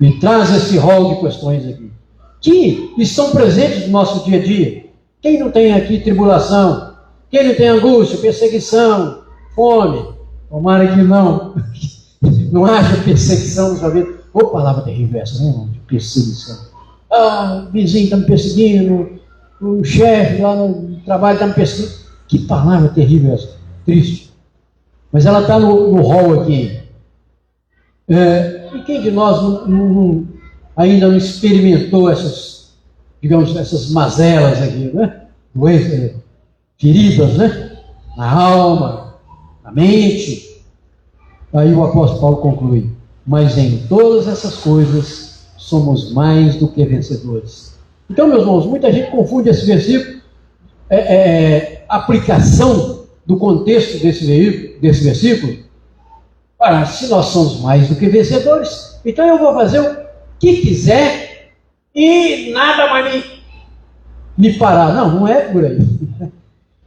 E traz esse rol de questões aqui, que estão presentes no nosso dia a dia. Quem não tem aqui tribulação? Quem não tem angústia, perseguição, fome? Tomara que não haja perseguição na sua vida. Ô, palavra terrível essa, né, irmão? De perseguição. o vizinho está me perseguindo, o chefe lá no trabalho está me perseguindo. Que palavra terrível essa, triste. Mas ela está no rol aqui. E quem de nós ainda não experimentou essas, digamos, essas mazelas aqui, né? Feridas, né? Na alma, na mente. Aí o apóstolo Paulo conclui: mas em todas essas coisas somos mais do que vencedores. Então, meus irmãos, muita gente confunde esse versículo, aplicação do contexto desse versículo. Ora, se nós somos mais do que vencedores, então eu vou fazer o que quiser e nada vai me parar. Não é por aí.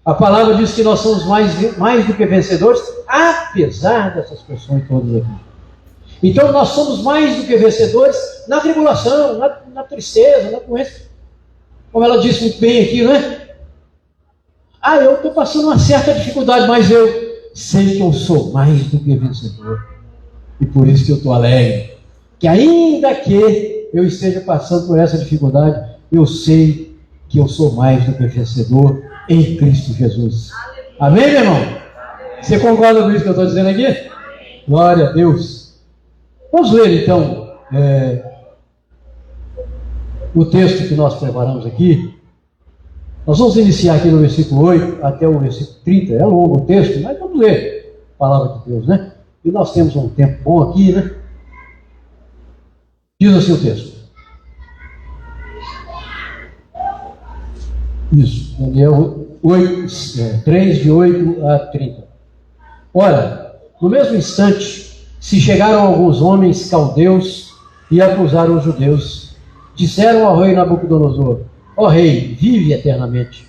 A palavra diz que nós somos mais do que vencedores, apesar dessas questões todas aqui. Então nós somos mais do que vencedores na tribulação, na tristeza, na doença. Como ela disse muito bem aqui, né? Eu estou passando uma certa dificuldade, mas eu sei que eu sou mais do que vencedor. E por isso que eu estou alegre. Que ainda que eu esteja passando por essa dificuldade, eu sei que eu sou mais do que vencedor em Cristo Jesus. Amém, meu irmão? Você concorda com isso que eu estou dizendo aqui? Glória a Deus. Vamos ler então o texto que nós preparamos aqui. Nós vamos iniciar aqui no versículo 8 até o versículo 30. É longo o texto, mas vamos ler a palavra de Deus, né? E nós temos um tempo bom aqui, né? Diz assim o texto. Isso, Daniel 3, de 8 a 30. Ora, no mesmo instante, se chegaram alguns homens caldeus e acusaram os judeus. Disseram ao rei Nabucodonosor: ó rei, vive eternamente.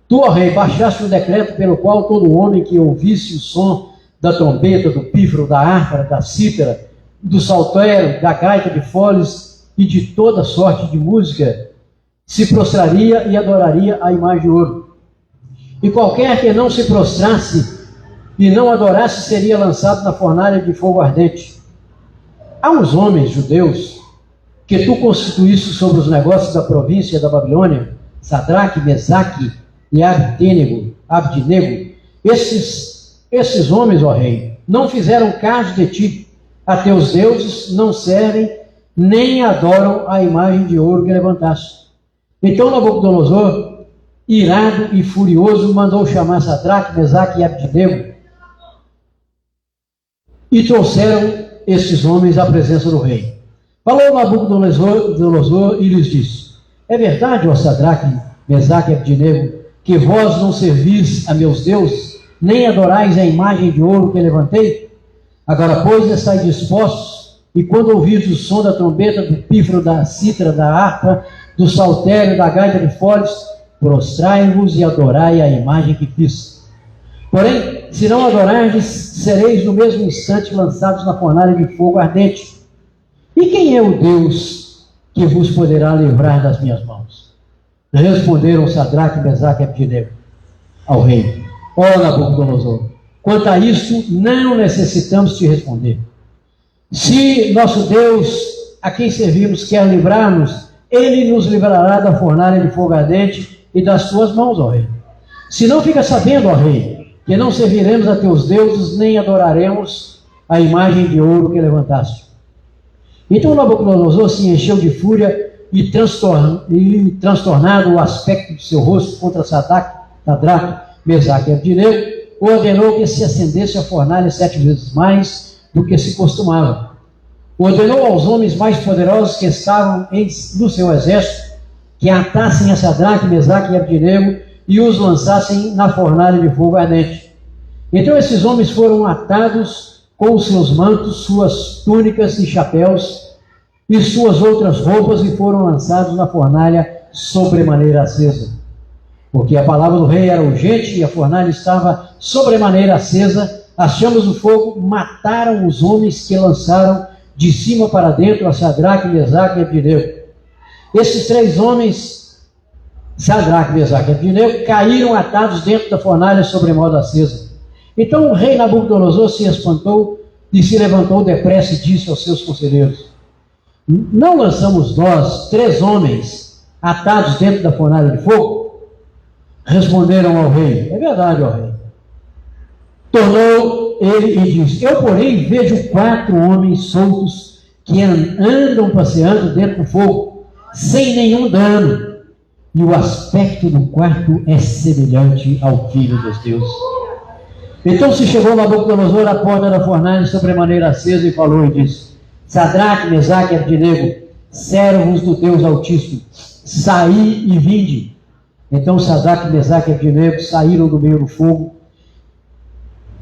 Tu, ó rei, baixaste um decreto pelo qual todo homem que ouvisse o som da trombeta, do pífaro, da harpa, da cítara, do saltério, da gaita de foles e de toda sorte de música, se prostraria e adoraria a imagem de ouro. E qualquer que não se prostrasse e não adorasse seria lançado na fornalha de fogo ardente. Há uns homens judeus que tu constituíste sobre os negócios da província da Babilônia, Sadraque, Mesaque e Abdinego. Esses homens, ó rei, não fizeram caso de ti. A teus deuses não servem, nem adoram a imagem de ouro que levantaste. Então Nabucodonosor, irado e furioso, mandou chamar Sadraque, Mesaque e Abdinego. E trouxeram esses homens à presença do rei. Falou Nabucodonosor e lhes disse: é verdade, ó Sadraque, Mesaque e Abdinego, que vós não servis a meus deuses, nem adorais a imagem de ouro que levantei? Agora, pois, estáis dispostos, e quando ouvirdes o som da trombeta, do pífaro, da cítara, da harpa, do saltério, da gaita de foles, prostrai-vos e adorai a imagem que fiz. Porém, se não adorardes, sereis no mesmo instante lançados na fornalha de fogo ardente. E quem é o Deus que vos poderá livrar das minhas mãos? Responderam Sadraque, Mesaque e Abdinego ao rei: ó Nabucodonosor, quanto a isto, não necessitamos te responder. Se nosso Deus, a quem servimos, quer livrar-nos, ele nos livrará da fornalha de fogo ardente e das tuas mãos, ó rei. Se não fica sabendo, ó rei, que não serviremos a teus deuses, nem adoraremos a imagem de ouro que levantaste. Então Nabucodonosor se encheu de fúria e transtornado o aspecto de seu rosto contra Sadraque, Mesaque e Abdinego, ordenou que se acendesse a fornalha 7 vezes mais do que se costumava. Ordenou aos homens mais poderosos que estavam no seu exército que atassem a Sadraque, Mesaque e Abdinego e os lançassem na fornalha de fogo ardente. Então esses homens foram atados com os seus mantos, suas túnicas e chapéus e suas outras roupas e foram lançados na fornalha sobremaneira acesa. Porque a palavra do rei era urgente e a fornalha estava sobremaneira acesa. As chamas do fogo mataram os homens que lançaram de cima para dentro a Sadraque, Mesaque e Abdinego. Esses 3 homens, Sadraque, Mesaque e Abdinego, caíram atados dentro da fornalha sobremodo acesa. Então o rei Nabucodonosor se espantou e se levantou depressa e disse aos seus conselheiros: não lançamos nós 3 homens atados dentro da fornalha de fogo? Responderam ao rei: é verdade, ó rei. Tornou ele e disse: eu, porém, vejo 4 homens soltos que andam passeando dentro do fogo, sem nenhum dano, e o aspecto do quarto é semelhante ao Filho dos Deuses. Então se chegou Nabucodonosor à porta da fornalha sobremaneira acesa e falou e disse: Sadraque, Mesaque e Abdenego, servos do Deus Altíssimo, saí e vinde. Então Sadraque, Mesaque e Abdenego saíram do meio do fogo.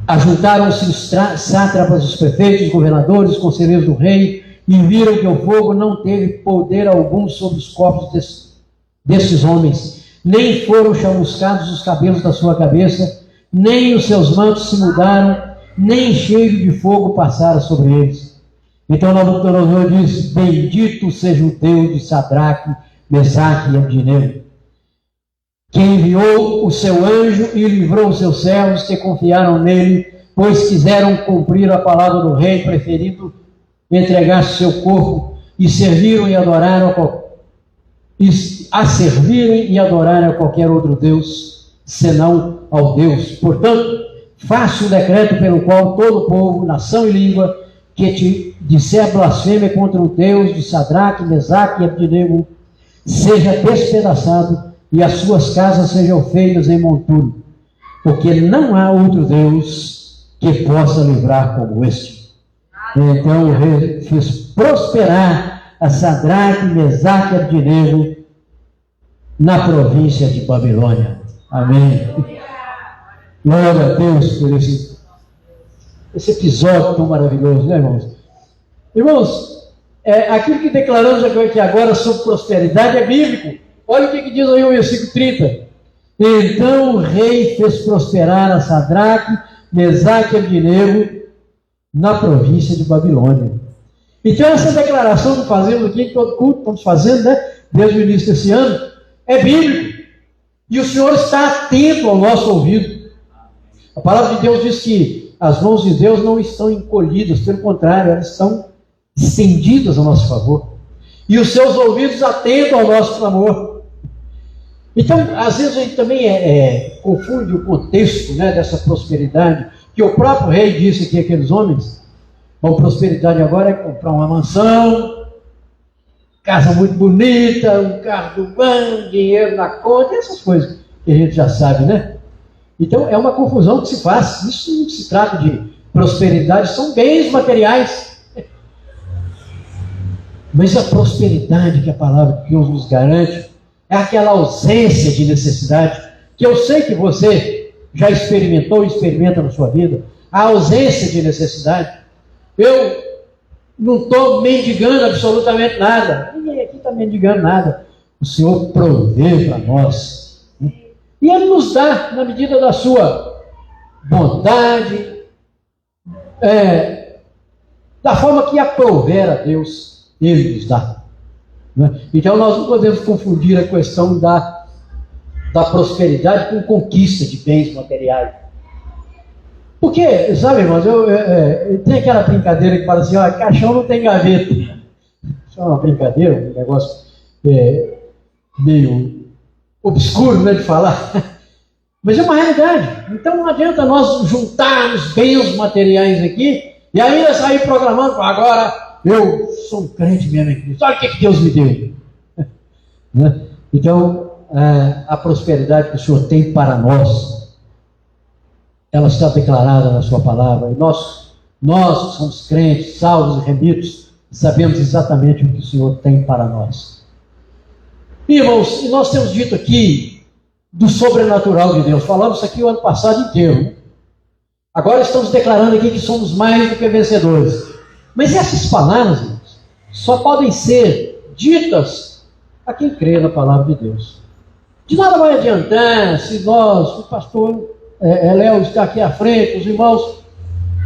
Ajuntaram-se os sátrapas, os prefeitos, os governadores, os conselheiros do rei, e viram que o fogo não teve poder algum sobre os corpos desses homens, nem foram chamuscados os cabelos da sua cabeça, nem os seus mantos se mudaram, nem cheiro de fogo passara sobre eles. Então Nabucodonosor disse: bendito seja o Deus de Sadraque, Mesaque e Abdenego, que enviou o seu anjo e livrou os seus servos que confiaram nele, pois quiseram cumprir a palavra do rei, preferindo entregar seu corpo, e serviram e adoraram a qualquer outro Deus, senão ao Deus. Portanto, faça um decreto pelo qual todo o povo, nação e língua, que te disser blasfêmia contra o Deus de Sadraque, Mesaque e Abdenego, seja despedaçado, e as suas casas sejam feitas em monturo, porque não há outro Deus que possa livrar como este. Então o rei fez prosperar a Sadraque, Mesaque e Abdenego na província de Babilônia. Amém. Glória a Deus por esse episódio tão maravilhoso, né, irmãos? Irmãos, aquilo que declaramos aqui agora sobre prosperidade é bíblico. Olha o que diz aí o versículo 30. Então o rei fez prosperar a Sadraque, Mesaque e Abdenego na província de Babilônia. Então essa declaração que fazemos aqui em todo culto, estamos fazendo, né, desde o início desse ano, é bíblico. E o Senhor está atento ao nosso ouvido. A palavra de Deus diz que as mãos de Deus não estão encolhidas, pelo contrário, elas estão estendidas a nosso favor. E os seus ouvidos atentos ao nosso clamor. Então, às vezes a gente também confunde o contexto, né, dessa prosperidade, que o próprio rei disse aqui àqueles homens: bom, prosperidade agora é comprar uma mansão, casa muito bonita, um carro do banco, dinheiro na conta, essas coisas que a gente já sabe, né? Então é uma confusão que se faz. Isso não se trata de prosperidade, são bens materiais. Mas a prosperidade que a palavra de Deus nos garante é aquela ausência de necessidade, que eu sei que você já experimentou e experimenta na sua vida, a ausência de necessidade. Eu não estou mendigando absolutamente nada, ninguém aqui está mendigando nada. O Senhor provê para nós, e Ele nos dá na medida da sua bondade, da forma que aprouver a Deus, Ele nos dá. Então nós não podemos confundir a questão da prosperidade com conquista de bens materiais. Porque, sabe, irmãos, tem aquela brincadeira que fala assim: ó, caixão não tem gaveta. Isso é uma brincadeira, um negócio meio obscuro, né, de falar. Mas é uma realidade. Então não adianta nós juntarmos bens materiais aqui e ainda sair proclamando: agora eu sou um crente mesmo em Cristo. Olha o que Deus me deu. Né? Então, a prosperidade que o Senhor tem para nós, ela está declarada na sua palavra. E nós que somos crentes, salvos e remidos, sabemos exatamente o que o Senhor tem para nós. Irmãos, e nós temos dito aqui do sobrenatural de Deus. Falamos isso aqui o ano passado inteiro, né? Agora estamos declarando aqui que somos mais do que vencedores. Mas essas palavras, irmãos, só podem ser ditas a quem crê na palavra de Deus. De nada vai adiantar se nós, o pastor Léo está aqui à frente, os irmãos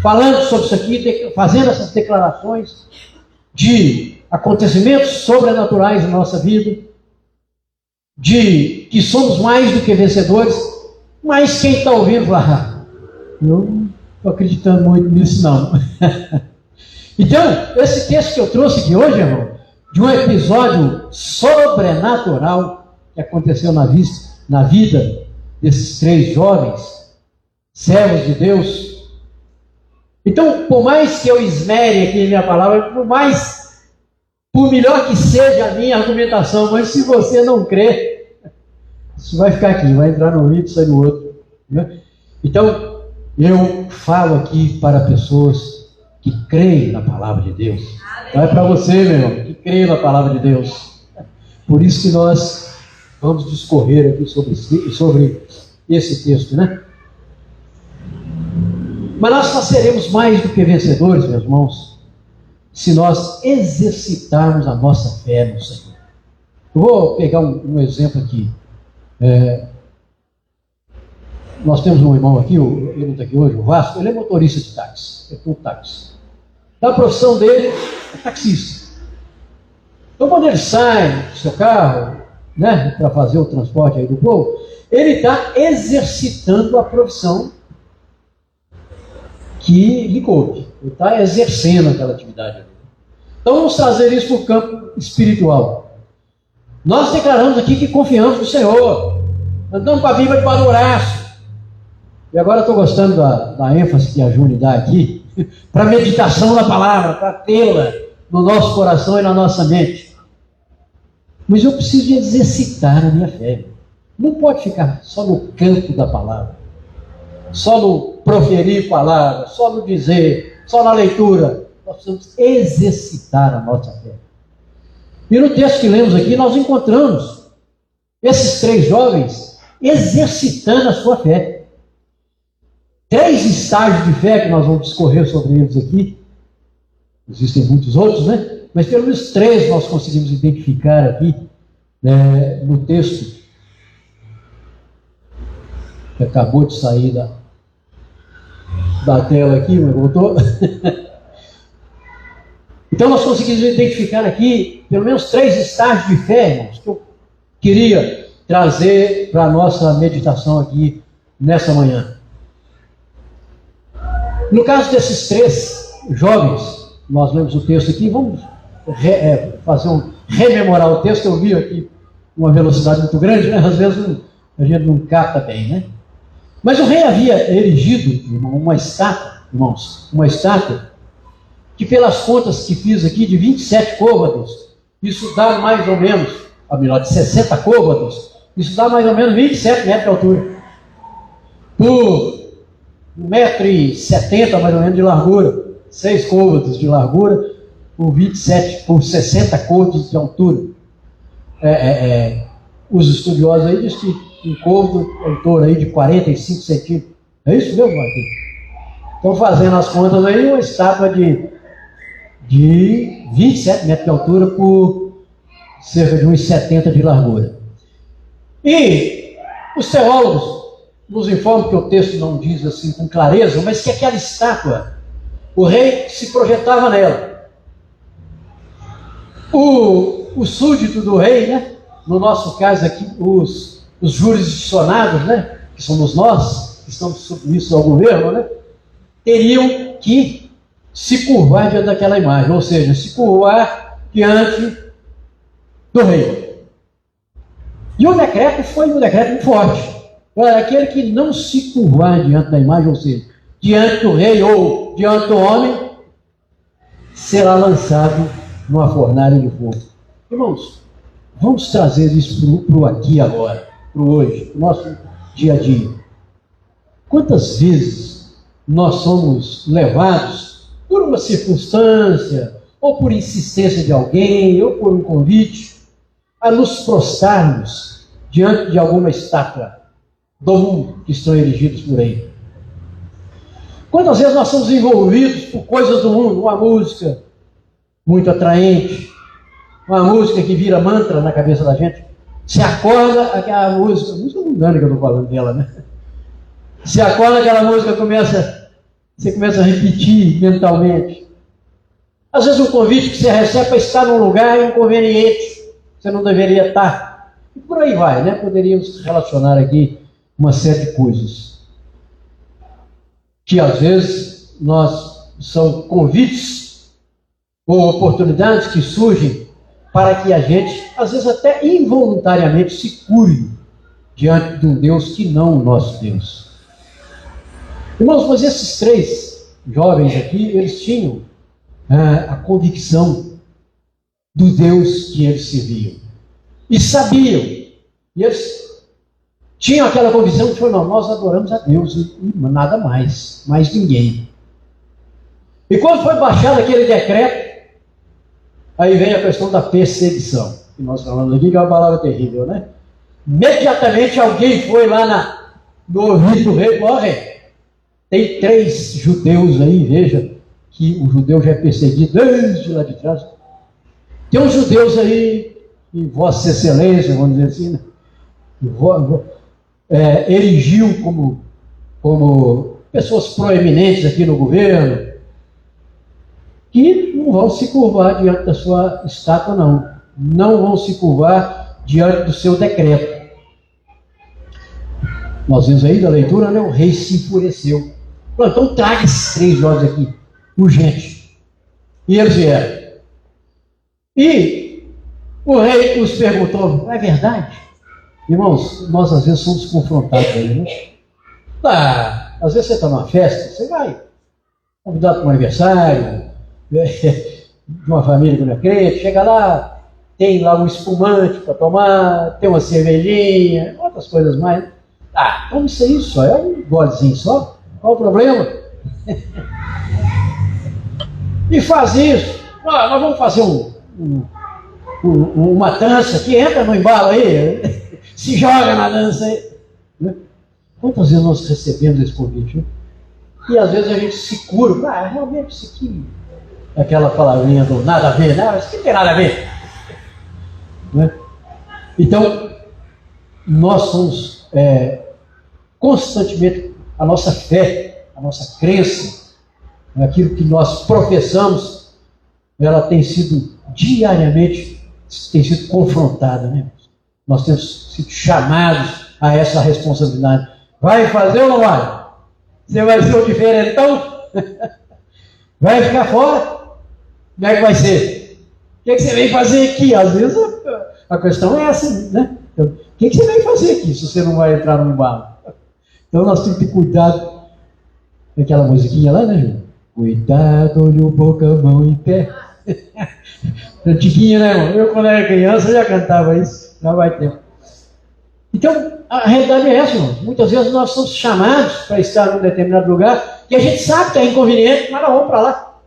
falando sobre isso aqui, fazendo essas declarações de acontecimentos sobrenaturais na nossa vida, de que somos mais do que vencedores, mas quem está ouvindo fala: eu não estou acreditando muito nisso não. Então, esse texto que eu trouxe aqui hoje, irmão, de um episódio sobrenatural que aconteceu na vida desses 3 jovens, servos de Deus. Então, por mais que eu esmere aqui a minha palavra, por melhor que seja a minha argumentação, mas se você não crê, isso vai ficar aqui, vai entrar no ouvido e sair no outro. Né? Então, eu falo aqui para pessoas que creem na palavra de Deus. Não é para você, meu irmão, que crê na palavra de Deus. Por isso que nós vamos discorrer aqui sobre esse texto, né? Mas nós seremos mais do que vencedores, meus irmãos, se nós exercitarmos a nossa fé no Senhor. Eu vou pegar um exemplo aqui. Nós temos um irmão aqui, ele não está aqui hoje, o Vasco, ele é motorista de táxi, é um táxi. A profissão dele é taxista. Então, quando ele sai do seu carro, né, para fazer o transporte aí do povo, ele está exercitando a profissão que lhe coube. Ele está exercendo aquela atividade. Então, vamos trazer isso para o campo espiritual. Nós declaramos aqui que confiamos no Senhor. Andamos com a Bíblia debaixo do braço. E agora estou gostando da ênfase que a Júlia dá aqui, para a meditação da palavra, para tê-la no nosso coração e na nossa mente. Mas eu preciso de exercitar a minha fé. Não pode ficar só no canto da palavra, só no proferir palavras, só no dizer, só na leitura. Nós precisamos exercitar a nossa fé. E no texto que lemos aqui, nós encontramos esses 3 jovens exercitando a sua fé. 3 estágios de fé que nós vamos discorrer sobre eles aqui. Existem muitos outros, né? Mas pelo menos 3 nós conseguimos identificar aqui, né, no texto que acabou de sair da tela aqui, mas voltou. Então nós conseguimos identificar aqui pelo menos 3 estágios de fé, irmãos, que eu queria trazer para a nossa meditação aqui nessa manhã. No caso desses 3 jovens, nós lemos o texto aqui, vamos rememorar o texto. Eu vi aqui uma velocidade muito grande, né? Às vezes a gente não capta bem, né? Mas o rei havia erigido, irmão, uma estátua, irmãos, uma estátua que, pelas contas que fiz aqui, de 27 côvados, isso dá mais ou menos, ou melhor, de 60 côvados, isso dá mais ou menos 27 metros de altura. Por 1,70 m mais ou menos de largura, 6 côvados de largura, por 60 côvados de altura. Os estudiosos aí dizem que um côvado é em torno aí de 45 centímetros. É isso mesmo, Marquinhos? Estão fazendo as contas aí, uma estátua de 27 metros de altura por cerca de 1,70 de largura. E os teólogos nos informam que o texto não diz assim com clareza, mas que aquela estátua, o rei se projetava nela. O súdito do rei, né? No nosso caso aqui, os jurisdicionados, né? Que somos nós, que estamos submissos ao governo, né? Teriam que se curvar diante daquela imagem, ou seja, se curvar diante do rei. E o decreto foi um decreto muito forte. Olha, aquele que não se curvar diante da imagem, ou seja, diante do rei ou diante do homem, será lançado numa fornalha de fogo. Irmãos, vamos trazer isso para o aqui e agora, para o hoje, para o nosso dia a dia. Quantas vezes nós somos levados por uma circunstância, ou por insistência de alguém, ou por um convite, a nos prostrarmos diante de alguma estátua do mundo que estão erigidos por aí? Quantas vezes nós somos envolvidos por coisas do mundo, uma música muito atraente, uma música que vira mantra na cabeça da gente, se acorda aquela música mundana que eu estou falando dela, né? Se acorda aquela música, você começa a repetir mentalmente. Às vezes um convite que você recebe para estar num lugar inconveniente, você não deveria estar. E por aí vai, né? Poderíamos relacionar aqui uma série de coisas que às vezes são convites ou oportunidades que surgem para que a gente, às vezes até involuntariamente, se curve diante de um Deus que não o nosso Deus. Irmãos, mas esses três jovens aqui, eles tinham a convicção do Deus que eles serviam. E sabiam. E eles tinham aquela convicção de que, não, nós adoramos a Deus e nada mais ninguém. E quando foi baixado aquele decreto, aí vem a questão da perseguição, que nós falamos aqui, que é uma palavra terrível, né? Imediatamente alguém foi lá no ouvido do rei, morre. Tem 3 judeus aí, veja, que o judeu já é perseguido desde lá de trás. Tem uns judeus aí, que Vossa Excelência, vamos dizer assim, né? Erigiu como pessoas proeminentes aqui no governo, que não vão se curvar diante da sua estátua, não. Não vão se curvar diante do seu decreto. Nós vimos aí da leitura, né? O rei se enfureceu. Então traga esses 3 jovens aqui, urgente. E eles vieram. E o rei os perguntou, é verdade? Irmãos, nós às vezes somos confrontados aí, né? Às vezes você está numa festa, você vai convidado para um aniversário, de uma família que não é crente, chega lá, tem lá um espumante para tomar, tem uma cervejinha, outras coisas mais. Então isso aí só é um golezinho só, qual o problema? E faz isso. Nós vamos fazer uma dança aqui, entra no embalo aí, se joga na dança aí. Quantas vezes nós recebemos esse convite? Né? E às vezes a gente se curva, realmente isso aqui é aquela palavrinha do nada a ver, né? Isso aqui não tem nada a ver. Né? Então, nós somos constantemente, a nossa fé, a nossa crença, aquilo que nós professamos, ela tem sido diariamente, tem sido confrontada, né? Nós temos sido chamados a essa responsabilidade. Vai fazer ou não vai? Você vai ser o diferentão? Vai ficar fora? Como é que vai ser? O que você vem fazer aqui? Às vezes a questão é essa, né? O que você vem fazer aqui se você não vai entrar no embalo? Então nós temos que ter cuidado. Aquela musiquinha lá, né, Júlio? Cuidado, olho, boca, mão e pé. Antiquinha, né, irmão? Eu, quando era criança, já cantava isso. Já vai tempo. Então, a realidade é essa, irmão. Muitas vezes nós somos chamados para estar num determinado lugar que a gente sabe que é inconveniente, mas nós vamos para lá.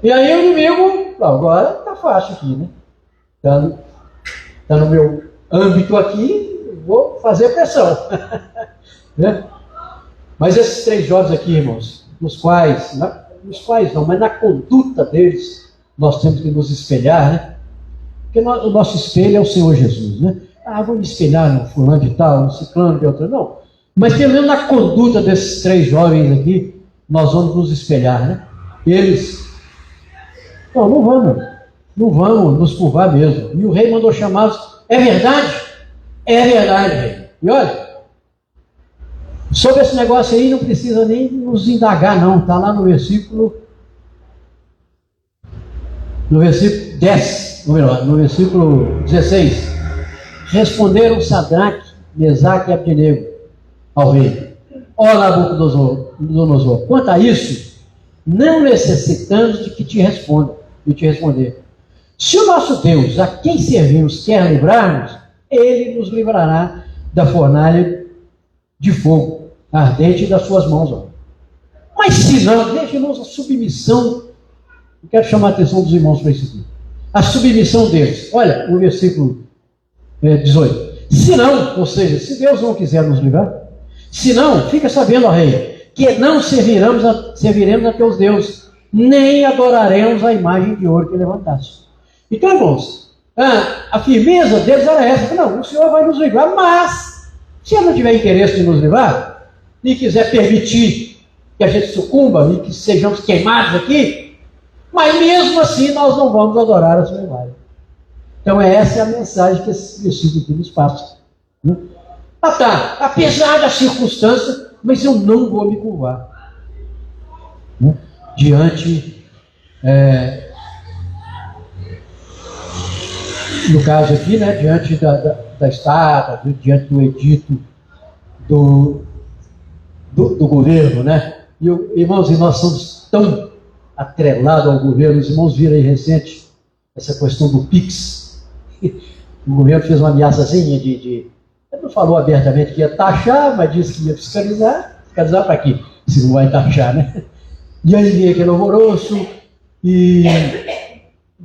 E aí o inimigo, agora está fácil aqui, né? Está no meu âmbito aqui, vou fazer pressão. Né? Mas esses 3 jovens aqui, irmãos, nos quais não, mas na conduta deles, nós temos que nos espelhar, né? Porque o nosso espelho é o Senhor Jesus, né? Vou me espelhar no fulano de tal, no ciclano de outro, não. Mas pelo menos na conduta desses 3 jovens aqui, nós vamos nos espelhar, né? Eles, não vamos nos curvar mesmo. E o rei mandou chamá-los, é verdade? É verdade, rei. E olha, sobre esse negócio aí não precisa nem nos indagar, não. Está lá no versículo 10, no versículo 16. Responderam Sadraque, Mesaque e Abdenego ao rei: ó Nabucodonosor, quanto a isso, não necessitamos de que te responder. Se o nosso Deus, a quem servimos, quer livrar-nos, ele nos livrará da fornalha de fogo ardente das suas mãos. Ó. Mas se não, deixe-nos a submissão. Eu quero chamar a atenção dos irmãos para isso aqui. A submissão deles. Olha, o versículo 18. Se não, ou seja, se Deus não quiser nos livrar, se não, fica sabendo, ó rei, que não serviremos a teus deuses, nem adoraremos a imagem de ouro que levantaste. Então, irmãos, a firmeza deles era essa. Não, o Senhor vai nos livrar, mas se ele não tiver interesse de nos livrar, e quiser permitir que a gente sucumba e que sejamos queimados aqui, mas mesmo assim nós não vamos adorar a sua imagem. Então essa é a mensagem que esse versículo aqui nos passa. Né? Apesar da circunstância, mas eu não vou me curvar. Né? Diante no caso aqui, né, diante da estada, diante do edito do governo, né? E, irmãos, nós somos tão atrelados ao governo. Os irmãos viram aí recente essa questão do PIX. O governo fez uma ameaçazinha ele não falou abertamente que ia taxar, mas disse que ia fiscalizar. Fiscalizar para quê? Se não vai taxar, né? E aí veio aquele alvoroço, e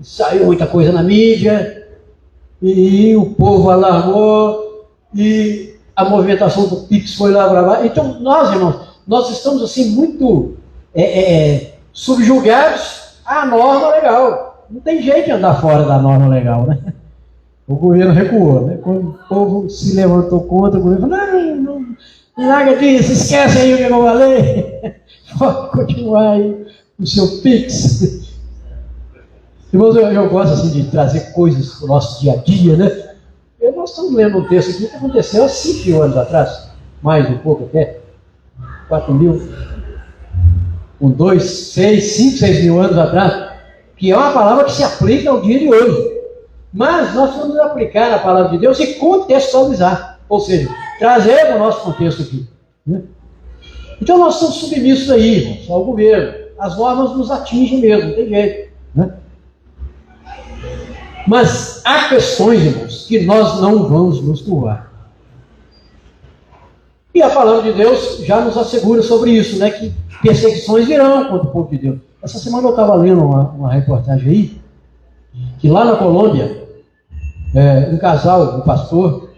saiu muita coisa na mídia, e o povo alarmou, e a movimentação do PIX foi lá para lá. Então, nós, irmãos, nós estamos assim muito subjugados à norma legal. Não tem jeito de andar fora da norma legal, né? O governo recuou, né? Quando o povo se levantou contra, o governo falou, não larga disso, esquece aí o que eu falei, pode continuar aí o seu PIX. Irmãos, eu gosto assim de trazer coisas para o nosso dia a dia, né? Nós estamos lendo um texto aqui que aconteceu há 5 mil anos atrás, mais um pouco até, 4 mil, 5, 6 mil anos atrás, que é uma palavra que se aplica ao dia de hoje. Mas nós vamos aplicar a palavra de Deus e contextualizar, ou seja, trazer para o nosso contexto aqui, né? Então nós somos submissos aí, irmãos, ao governo. As normas nos atingem mesmo, não tem jeito, né? Mas há questões, irmãos, que nós não vamos nos curvar. E a palavra de Deus já nos assegura sobre isso, né? Que perseguições virão contra o povo de Deus. Essa semana eu estava lendo uma reportagem aí, que lá na Colômbia, um casal, um pastor,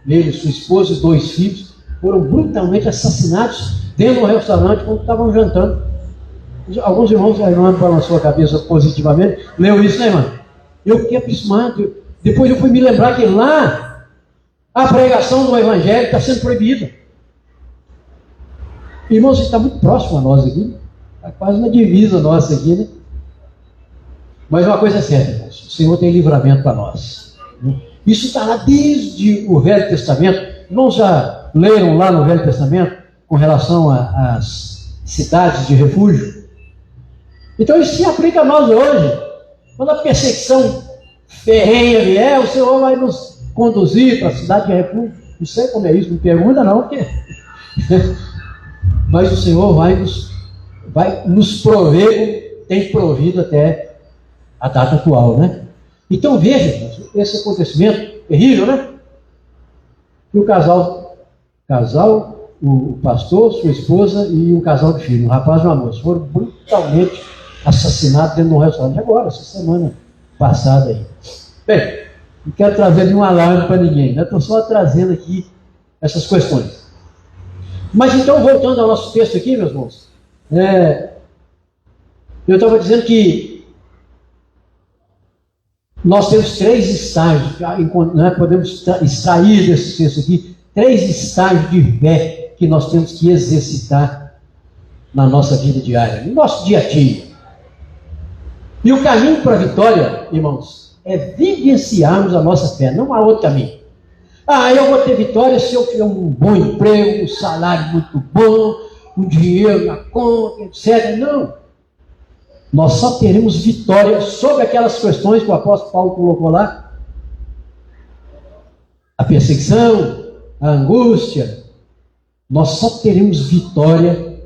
ele, sua esposa e 2 filhos, foram brutalmente assassinados dentro de um restaurante quando estavam jantando. Alguns irmãos, a irmã balançou a cabeça positivamente, leu isso, né, irmã? Eu fiquei abismado. Depois eu fui me lembrar que lá a pregação do Evangelho está sendo proibida. Irmãos, isso está muito próximo a nós aqui. Está quase na divisa nossa aqui, né? Mas uma coisa é certa, irmãos, o Senhor tem livramento para nós. Isso está lá desde o Velho Testamento. Irmãos, já leram lá no Velho Testamento com relação às cidades de refúgio? Então isso se aplica a nós hoje. Quando a perseguição ferrenha vier, o Senhor vai nos conduzir para a cidade de refúgio. Não sei como é isso, não pergunta não, porque... Mas o Senhor vai nos prover, tem provido até a data atual, né? Então veja, esse acontecimento terrível, né? E o casal, o pastor, sua esposa e um casal de filhos, um rapaz e uma moça, foram brutalmente assassinados dentro de um restaurante agora, essa semana passada aí. Bem, não quero trazer nenhum alarme para ninguém, né? Estou só trazendo aqui essas questões. Mas então, voltando ao nosso texto aqui, meus irmãos, eu estava dizendo que nós temos 3 estágios, né? Podemos extrair desse texto aqui 3 estágios de fé que nós temos que exercitar na nossa vida diária, no nosso dia a dia. E o caminho para a vitória, irmãos, é vivenciarmos a nossa fé, não há outro caminho. Eu vou ter vitória se eu tiver um bom emprego, um salário muito bom, um dinheiro na conta, etc. Não. Nós só teremos vitória sobre aquelas questões que o apóstolo Paulo colocou lá. A perseguição, a angústia. Nós só teremos vitória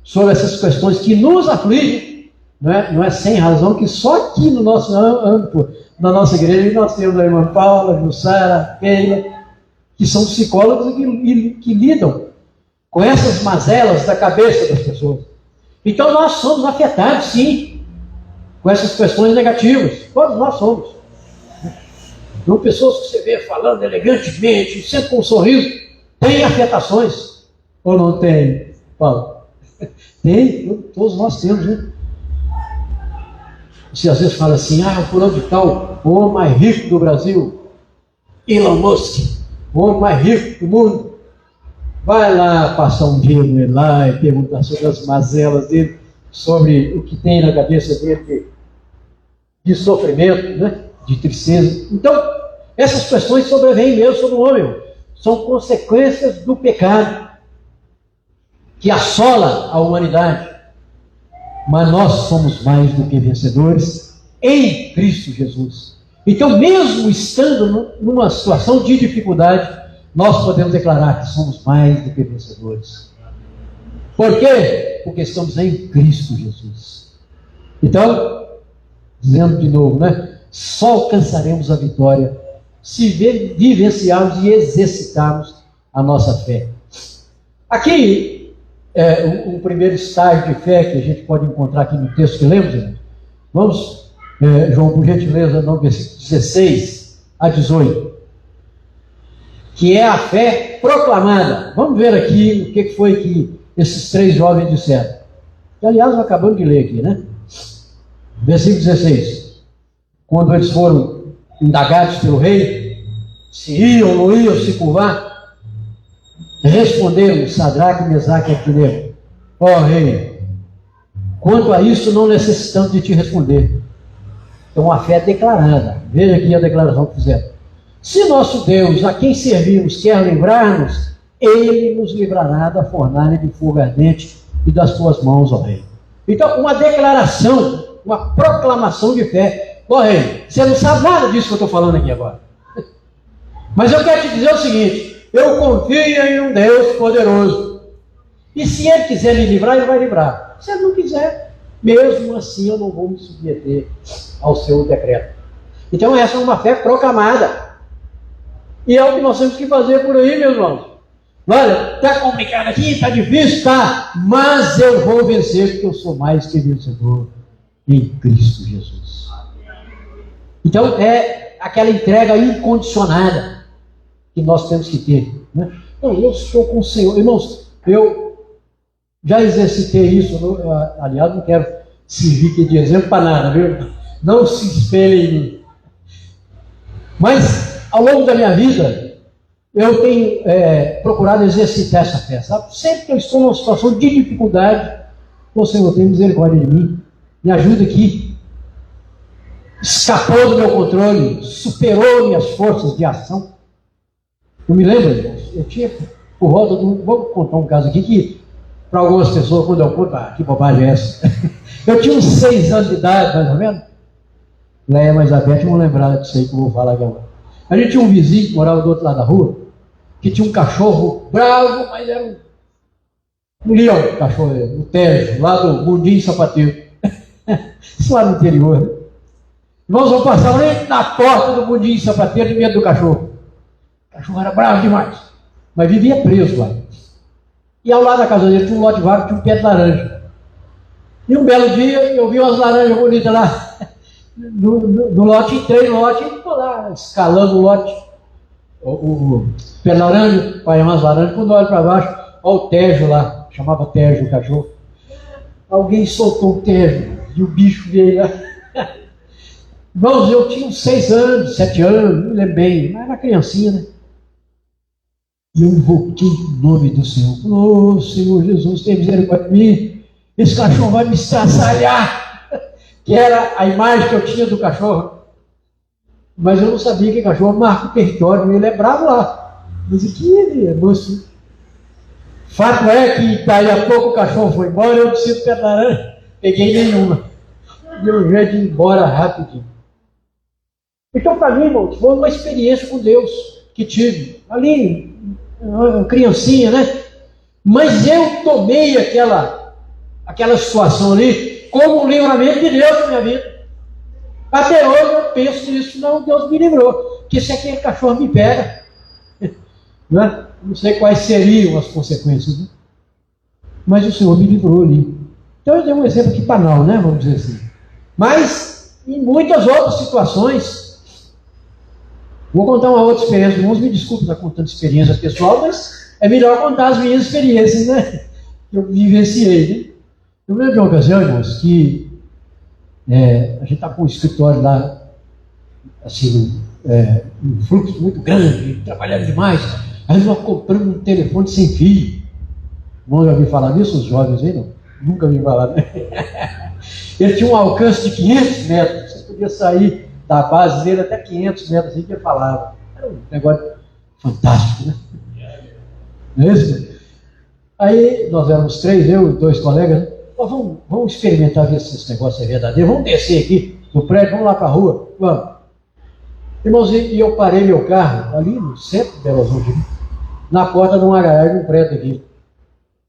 sobre essas questões que nos afligem. Não é sem razão que só aqui no nosso âmbito, na nossa igreja, nós temos a irmã Paula, a Jussara, a Keila, que são psicólogos que lidam com essas mazelas da cabeça das pessoas. Então nós somos afetados, sim, com essas questões negativas. Todos nós somos. São pessoas que você vê falando elegantemente, sempre com um sorriso, tem afetações. Ou não tem, Paulo? Tem, todos nós temos, né? Você às vezes fala assim, o fulano de tal, o homem mais rico do Brasil, Elon Musk, o homem mais rico do mundo. Vai lá passar um dia com ele lá e perguntar sobre as mazelas dele, sobre o que tem na cabeça dele de sofrimento, né? De tristeza. Então, essas questões sobrevêm mesmo sobre o homem. São consequências do pecado que assola a humanidade. Mas nós somos mais do que vencedores em Cristo Jesus. Então, mesmo estando numa situação de dificuldade, nós podemos declarar que somos mais do que vencedores. Por quê? Porque estamos em Cristo Jesus. Então, dizendo de novo, né? Só alcançaremos a vitória se vivenciarmos e exercitarmos a nossa fé. Aqui, um primeiro estágio de fé que a gente pode encontrar aqui no texto que lemos, irmãos. Vamos, João, por gentileza, no versículo 16 a 18. Que é a fé proclamada. Vamos ver aqui o que foi que esses três jovens disseram. Que, aliás, nós acabamos de ler aqui, né? Versículo 16. Quando eles foram indagados pelo rei, se iam ou não iam se curvar, responderam Sadraque, Mesaque e Abdenego: ó rei, quanto a isso não necessitamos de te responder. Então a fé é declarada. Veja aqui a declaração que fizeram. Se nosso Deus, a quem servimos, quer livrar-nos, Ele nos livrará da fornalha de fogo ardente e das tuas mãos, ó rei. Então, uma declaração, uma proclamação de fé. Ó rei, você não sabe nada disso que eu estou falando aqui agora. Mas eu quero te dizer o seguinte: eu confio em um Deus poderoso. E se Ele quiser me livrar, Ele vai livrar. Se Ele não quiser, mesmo assim eu não vou me submeter ao seu decreto. Então essa é uma fé proclamada. E é o que nós temos que fazer por aí, meus irmãos. Olha, está complicado aqui, está difícil, está. Mas eu vou vencer, porque eu sou mais que vencedor em Cristo Jesus. Então é aquela entrega incondicionada que nós temos que ter, né? Não, eu estou com o Senhor. Irmãos, eu já exercitei isso, aliás, não quero servir aqui de exemplo para nada, viu? Não se espelhe em mim. Mas, ao longo da minha vida, eu tenho procurado exercitar essa fé, sabe? Sempre que eu estou numa situação de dificuldade, o Senhor tem misericórdia de mim, me ajuda aqui. Escapou do meu controle, superou minhas forças de ação. Eu me lembro, irmãos, eu tinha por volta do... Vou contar um caso aqui que, para algumas pessoas, quando eu conto, que bobagem é essa? Eu tinha uns 6 anos de idade, mais ou menos. Leia e Elizabeth vão lembrar disso aí que eu vou falar aqui agora. A gente tinha um vizinho que morava do outro lado da rua, que tinha um cachorro bravo, mas era um leão, cachorro, um Tejo, lá do Mundinho Sapateiro. Isso lá no interior, né? Nós vamos passar nem na porta do Mundinho Sapateiro de medo do cachorro. O cachorro era bravo demais, mas vivia preso lá. E ao lado da casa dele tinha um lote vago, tinha um pé de laranja. E um belo dia eu vi umas laranjas bonitas lá no lote, entrei no lote e estou lá escalando o lote. O pé de laranja, pai, umas laranjas, quando eu olho para baixo, olha o Tejo lá, chamava Tejo o cachorro. Alguém soltou o Tejo e o bicho veio lá. Irmãos, eu tinha uns 6 anos, 7 anos, não lembro bem, mas era criancinha, né? E eu invoquei o nome do Senhor. Ô, Senhor Jesus, tem misericórdia de mim. Esse cachorro vai me estraçalhar. Que era a imagem que eu tinha do cachorro. Mas eu não sabia que o cachorro marca o território. Ele é bravo lá. Mas aqui ele é moço. Fato é que daí a pouco o cachorro foi embora. Eu desci do pé da laranja. Peguei nenhuma. Deu um jeito de ir embora rapidinho. Então, para mim, irmão, foi uma experiência com Deus que tive. Ali, uma criancinha, né? Mas eu tomei aquela situação ali como um livramento de Deus na minha vida. Até hoje eu penso nisso, não, Deus me livrou. Porque se aquele cachorro me pega, né? Não sei quais seriam as consequências, né? Mas o Senhor me livrou ali. Então eu dei um exemplo aqui banal, né? Vamos dizer assim. Mas em muitas outras situações, vou contar uma outra experiência. Irmãos, me desculpe estar contando experiência pessoal, mas é melhor contar as minhas experiências, né? Que eu vivenciei, né? Eu lembro de uma ocasião, irmãos, que a gente estava com um escritório lá, assim, um fluxo muito grande, trabalhando demais. Aí nós compramos um telefone sem fio. Não já ouviu falar disso, os jovens aí, não? Nunca ouvi falar, né? Ele tinha um alcance de 500 metros. Você podia sair da base dele até 500 metros, assim que ele falava. Era um negócio fantástico, né? Não é isso? Aí nós éramos 3, eu e 2 colegas, né? Nós vamos experimentar ver se esse negócio é verdadeiro. Vamos descer aqui no prédio, vamos lá para a rua. Vamos. Irmãos, e eu parei meu carro ali no centro de Belo Horizonte, na porta de uma garagem, um prédio aqui.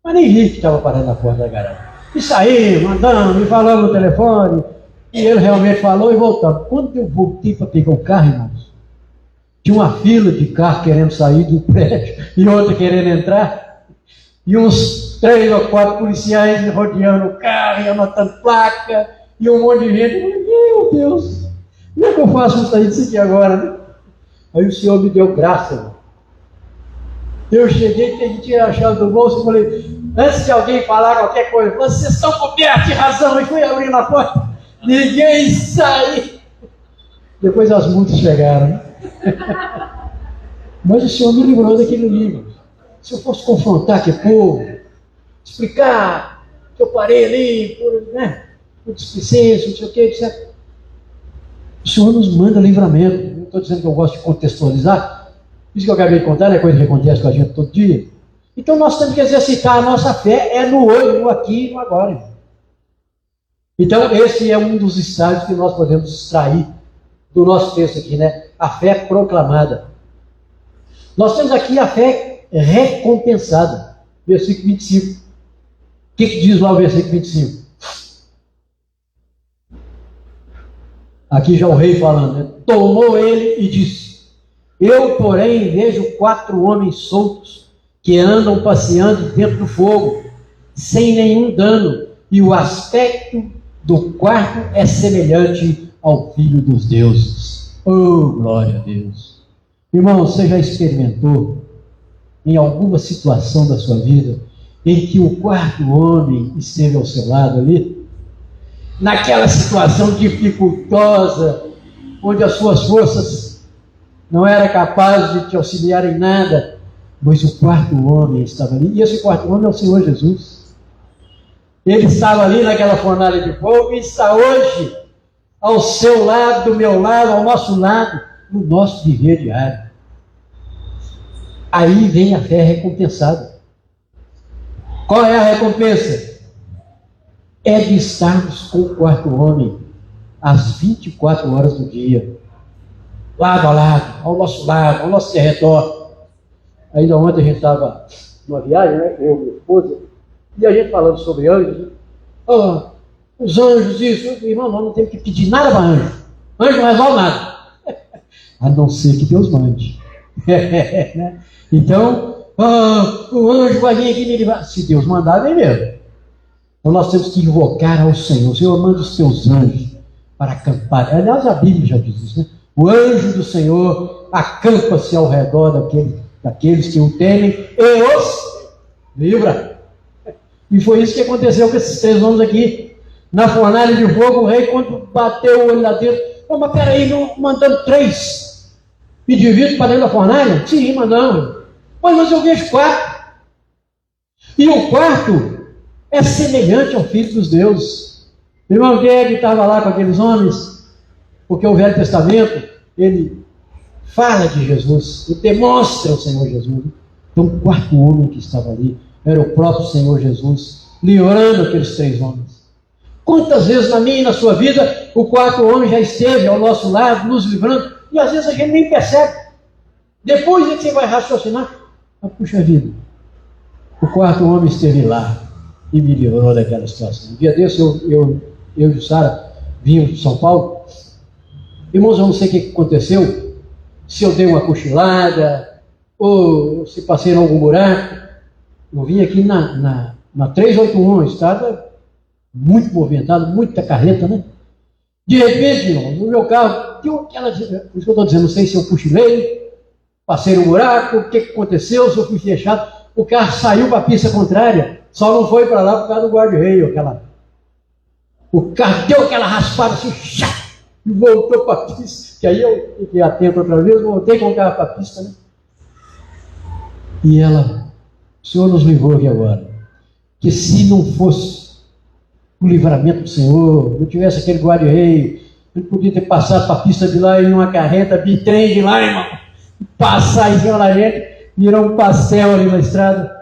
Mas nem vi que estava parado na porta da garagem. E saímos, andando, e falando no telefone, e ele realmente falou e voltamos. Quando eu voltei para pegar o carro, irmãos, tinha uma fila de carro querendo sair do prédio e outra querendo entrar, e uns 3 ou 4 policiais rodeando o carro e anotando placa, e um monte de gente. Eu falei, meu Deus, como é que eu faço para sair disso aqui agora, né? Aí o Senhor me deu graça, irmão. Eu cheguei, que a gente tinha a chave do bolso e falei, antes de alguém falar qualquer coisa, vocês estão cobertos de razão, e fui abrindo a porta, ninguém saiu. Depois as multas chegaram, né? Mas o Senhor me livrou daquele livro. Se eu fosse confrontar aquele povo, explicar que eu parei ali por displicência, não sei o que, etc. O Senhor nos manda livramento. Não estou dizendo que eu gosto de contextualizar. Isso que eu acabei de contar é coisa que acontece com a gente todo dia. Então nós temos que exercitar a nossa fé, é no hoje, no aqui e no agora. Então esse é um dos estágios que nós podemos extrair do nosso texto aqui, né? A fé proclamada. Nós temos aqui a fé recompensada. Versículo 25. O que diz lá o versículo 25? Aqui já o rei falando, né? Tomou ele e disse, eu, porém, vejo 4 homens soltos que andam passeando dentro do fogo, sem nenhum dano, e o aspecto do quarto é semelhante ao Filho dos deuses. Oh, glória a Deus! Irmão, você já experimentou em alguma situação da sua vida em que o 4º homem esteve ao seu lado ali? Naquela situação dificultosa, onde as suas forças não eram capazes de te auxiliar em nada, mas o 4º homem estava ali, e esse 4º homem é o Senhor Jesus. Ele estava ali naquela fornalha de fogo e está hoje ao seu lado, do meu lado, ao nosso lado, no nosso viver diário. Aí vem a fé recompensada. Qual é a recompensa? É de estarmos com o 4º homem às 24 horas do dia, lado a lado, ao nosso derredor. Ainda ontem a gente estava numa viagem, né? Eu e minha esposa, e a gente falando sobre anjos, né? Oh, os anjos, isso, irmão, nós não temos que pedir nada para anjo. Anjo não resolve nada, a não ser que Deus mande. Então, o anjo vai vir aqui me livrar. Se Deus mandar, vem mesmo. Então nós temos que invocar ao Senhor. Senhor, manda os teus anjos para acampar. Aliás, a Bíblia já diz isso, né? O anjo do Senhor acampa-se ao redor daqueles que o temem e os livra. E foi isso que aconteceu com esses 3 homens aqui. Na fornalha de fogo, o rei, quando bateu o olho lá dentro, mas peraí, não mandando 3 indivíduos para dentro da fornalha? Sim, mandamos. Mas eu vejo 4. E o 4º é semelhante ao Filho dos deuses. Irmão, quem é que estava lá com aqueles homens? Porque o Velho Testamento, ele fala de Jesus, ele demonstra o Senhor Jesus. Então, o 4º homem que estava ali era o próprio Senhor Jesus, livrando aqueles 3 homens. Quantas vezes na minha e na sua vida, o 4º homem já esteve ao nosso lado, nos livrando, e às vezes a gente nem percebe. Depois é que você vai raciocinar. Mas, puxa vida, o 4º homem esteve lá e me livrou daquela situação. Um dia desse, eu e o Sara vimos de São Paulo. Irmãos, eu não sei o que aconteceu, se eu dei uma cochilada, ou se passei em algum buraco. Eu vim aqui na 381, estrada muito movimentada, muita carreta, né? De repente, irmão, no meu carro, deu aquela... Por isso que eu estou dizendo, não sei se eu cochilei, passei no buraco, o que aconteceu, se eu fui fechado. O carro saiu para a pista contrária, só não foi para lá por causa do guarda-reio. O carro deu aquela raspada assim, e voltou para a pista, que aí eu fiquei atento outra vez, voltei com o carro para a pista, né? E ela, o Senhor nos livrou aqui agora, que se não fosse o livramento do Senhor, não tivesse aquele guarda-reio, ele podia ter passado para a pista de lá em uma carreta, bitrem de lá, irmão, passar em cima da gente, virar um pastel ali na estrada.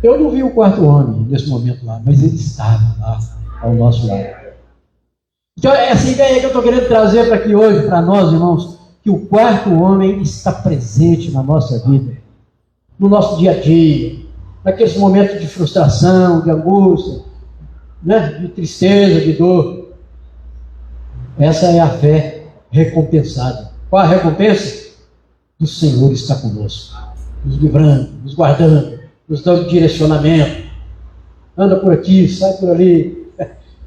Eu não vi o 4º homem nesse momento lá, mas ele estava lá ao nosso lado. Então, essa ideia que eu estou querendo trazer para aqui hoje, para nós, irmãos, que o quarto homem está presente na nossa vida, no nosso dia a dia, naqueles momentos de frustração, de angústia, né, de tristeza, de dor. Essa é a fé recompensada. Qual a recompensa? O Senhor está conosco, nos livrando, nos guardando, nos dando direcionamento. Anda por aqui, sai por ali.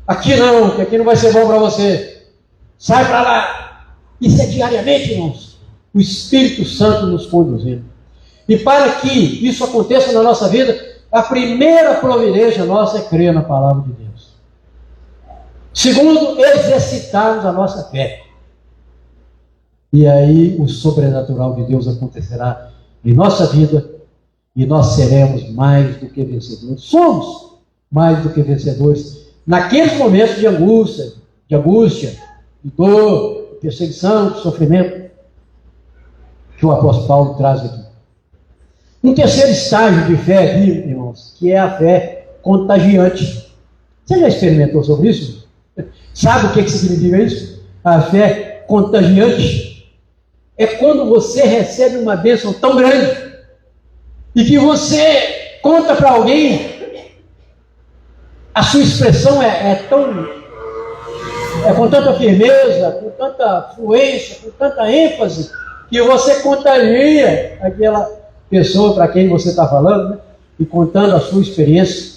Aqui não, que aqui não vai ser bom para você. Sai para lá. Isso é diariamente, irmãos. O Espírito Santo nos conduzindo. E para que isso aconteça na nossa vida, a primeira providência nossa é crer na palavra de Deus. Segundo, exercitarmos a nossa fé. E aí o sobrenatural de Deus acontecerá em nossa vida e nós seremos mais do que vencedores. Somos mais do que vencedores naqueles momentos de angústia, de dor, de perseguição, de sofrimento que o apóstolo Paulo traz aqui. Um terceiro estágio de fé aqui, irmãos, que é a fé contagiante. Você já experimentou sobre isso? Sabe o que significa isso? A fé contagiante é quando você recebe uma bênção tão grande e que você conta para alguém, a sua expressão é com tanta firmeza, com tanta fluência, com tanta ênfase, que você contagia aquela pessoa para quem você está falando, né? E contando a sua experiência.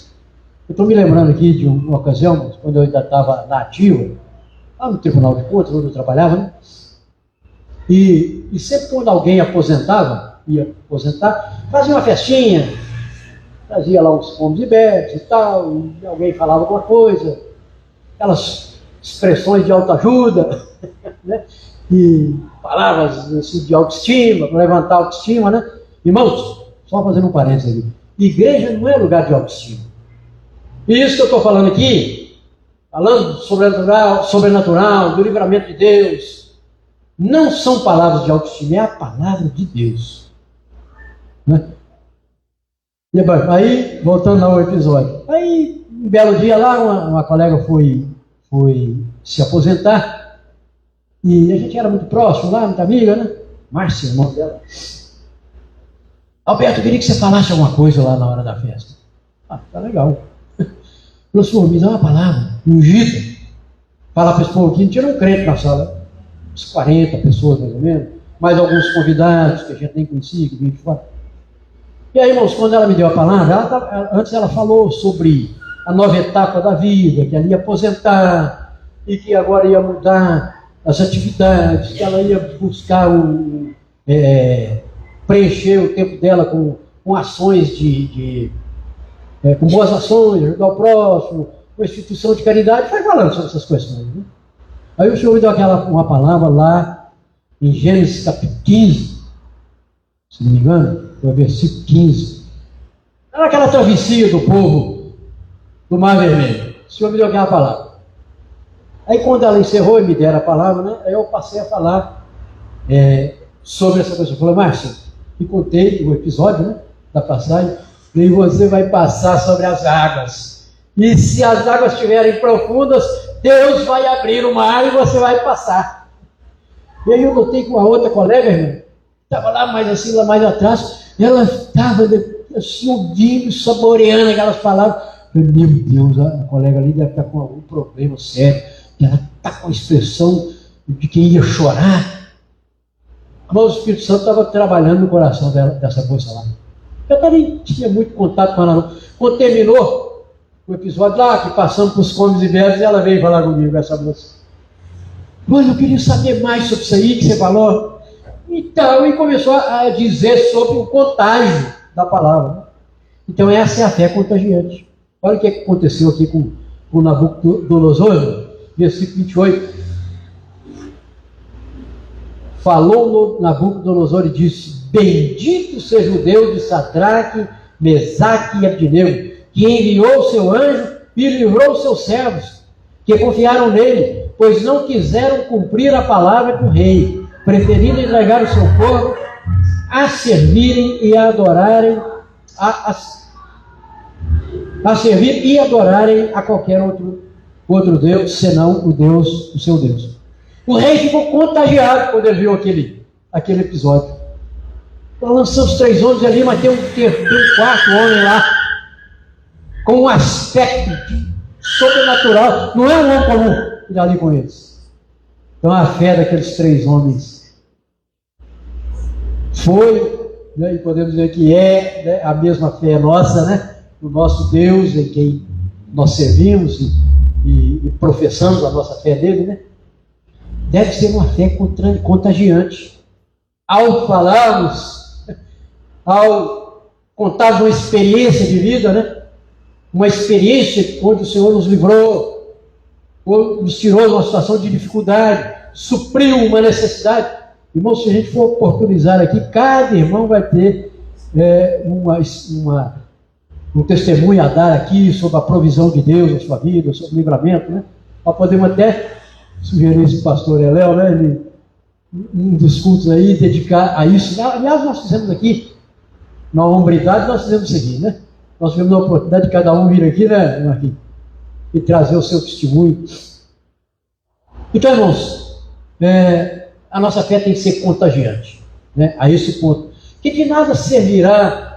Eu estou me lembrando aqui de uma ocasião, quando eu ainda estava na ativa, lá no Tribunal de Contas, onde eu trabalhava, né? E sempre quando alguém ia aposentar, fazia uma festinha, trazia lá uns comes e bebes e tal, e alguém falava alguma coisa, aquelas expressões de autoajuda, né? E palavras assim, de autoestima, para levantar a autoestima, né? Irmãos, só fazendo um parênteses aqui, igreja não é lugar de autoestima. E isso que eu estou falando aqui, falando do sobrenatural, do livramento de Deus, não são palavras de autoestima, é a palavra de Deus. Né? E aí, voltando ao episódio, aí um belo dia lá, uma colega foi se aposentar, e a gente era muito próximo lá, muita amiga, né? Márcia, irmão dela. Alberto, eu queria que você falasse alguma coisa lá na hora da festa. Ah, tá legal. Falou, senhor, me dá uma palavra, ungida. Fala para esse povo aqui, não tinha um crente na sala, uns 40 pessoas mais ou menos, mais alguns convidados que a gente nem conhecia, que vinham de fora. E aí, irmãos, quando ela me deu a palavra, antes ela falou sobre a nova etapa da vida, que ela ia aposentar e que agora ia mudar as atividades, que ela ia buscar preencher o tempo dela com ações com boas ações, ajudar o próximo, com instituição de caridade, vai falando sobre essas questões. Né? Aí o Senhor me deu uma palavra lá em Gênesis capítulo 15, se não me engano, foi o versículo 15. Era aquela travessia do povo do Mar Vermelho. O Senhor me deu aquela palavra. Aí quando ela encerrou e me deram a palavra, né, aí eu passei a falar sobre essa pessoa. Falei, Márcia, e contei o episódio, né, da passagem, e você vai passar sobre as águas. E se as águas estiverem profundas, Deus vai abrir o mar e você vai passar. E aí eu notei com a outra colega, irmão, estava lá mais assim, lá mais atrás, ela estava assim, ouvindo, saboreando aquelas palavras. Eu falei, meu Deus, a colega ali deve estar com algum problema sério. Ela está com a expressão de quem ia chorar. Mas o Espírito Santo estava trabalhando no coração dessa moça lá. Eu nem tinha muito contato com ela não. Quando terminou o episódio lá, que passamos por os comes e bebes, ela veio falar comigo, essa moça. Olha, eu queria saber mais sobre isso aí que você falou. Então, e começou a dizer sobre o contágio da palavra. Então, essa é a fé contagiante. Olha o que aconteceu aqui com Nabucodonosor, versículo 28. Falou Nabucodonosor e disse, bendito seja o Deus de Sadraque, Mesaque e Abdenego, que enviou o seu anjo e livrou os seus servos, que confiaram nele, pois não quiseram cumprir a palavra do rei, preferindo entregar o seu povo a servirem e a adorarem a servir e adorarem a qualquer outro outro Deus, senão o Deus, o seu Deus. O rei ficou contagiado quando ele viu aquele episódio. Nós lançamos 3 homens ali, mas tem um 4º homem lá, com um aspecto sobrenatural. Não é um homem comum que está ali com eles. Então a fé daqueles 3 homens foi, né, e podemos dizer que é, né, a mesma fé nossa, né, do nosso Deus, em quem nós servimos e professamos a nossa fé dele, né? Deve ser uma fé contagiante. Ao falarmos, ao contarmos uma experiência de vida, né? Uma experiência onde o Senhor nos livrou, ou nos tirou de uma situação de dificuldade, supriu uma necessidade. Irmão, se a gente for oportunizar aqui, cada irmão vai ter um testemunho a dar aqui sobre a provisão de Deus na sua vida, sobre o livramento, né? Nós podemos até sugerir esse pastor Eléu, né? Um dos cultos aí, dedicar a isso. Aliás, nós fizemos aqui, na hombridade, nós fizemos isso aqui, né? Nós tivemos a oportunidade de cada um vir aqui, né, Marquinhos? E trazer o seu testemunho. Então, irmãos, a nossa fé tem que ser contagiante, né? A esse ponto. Que de nada servirá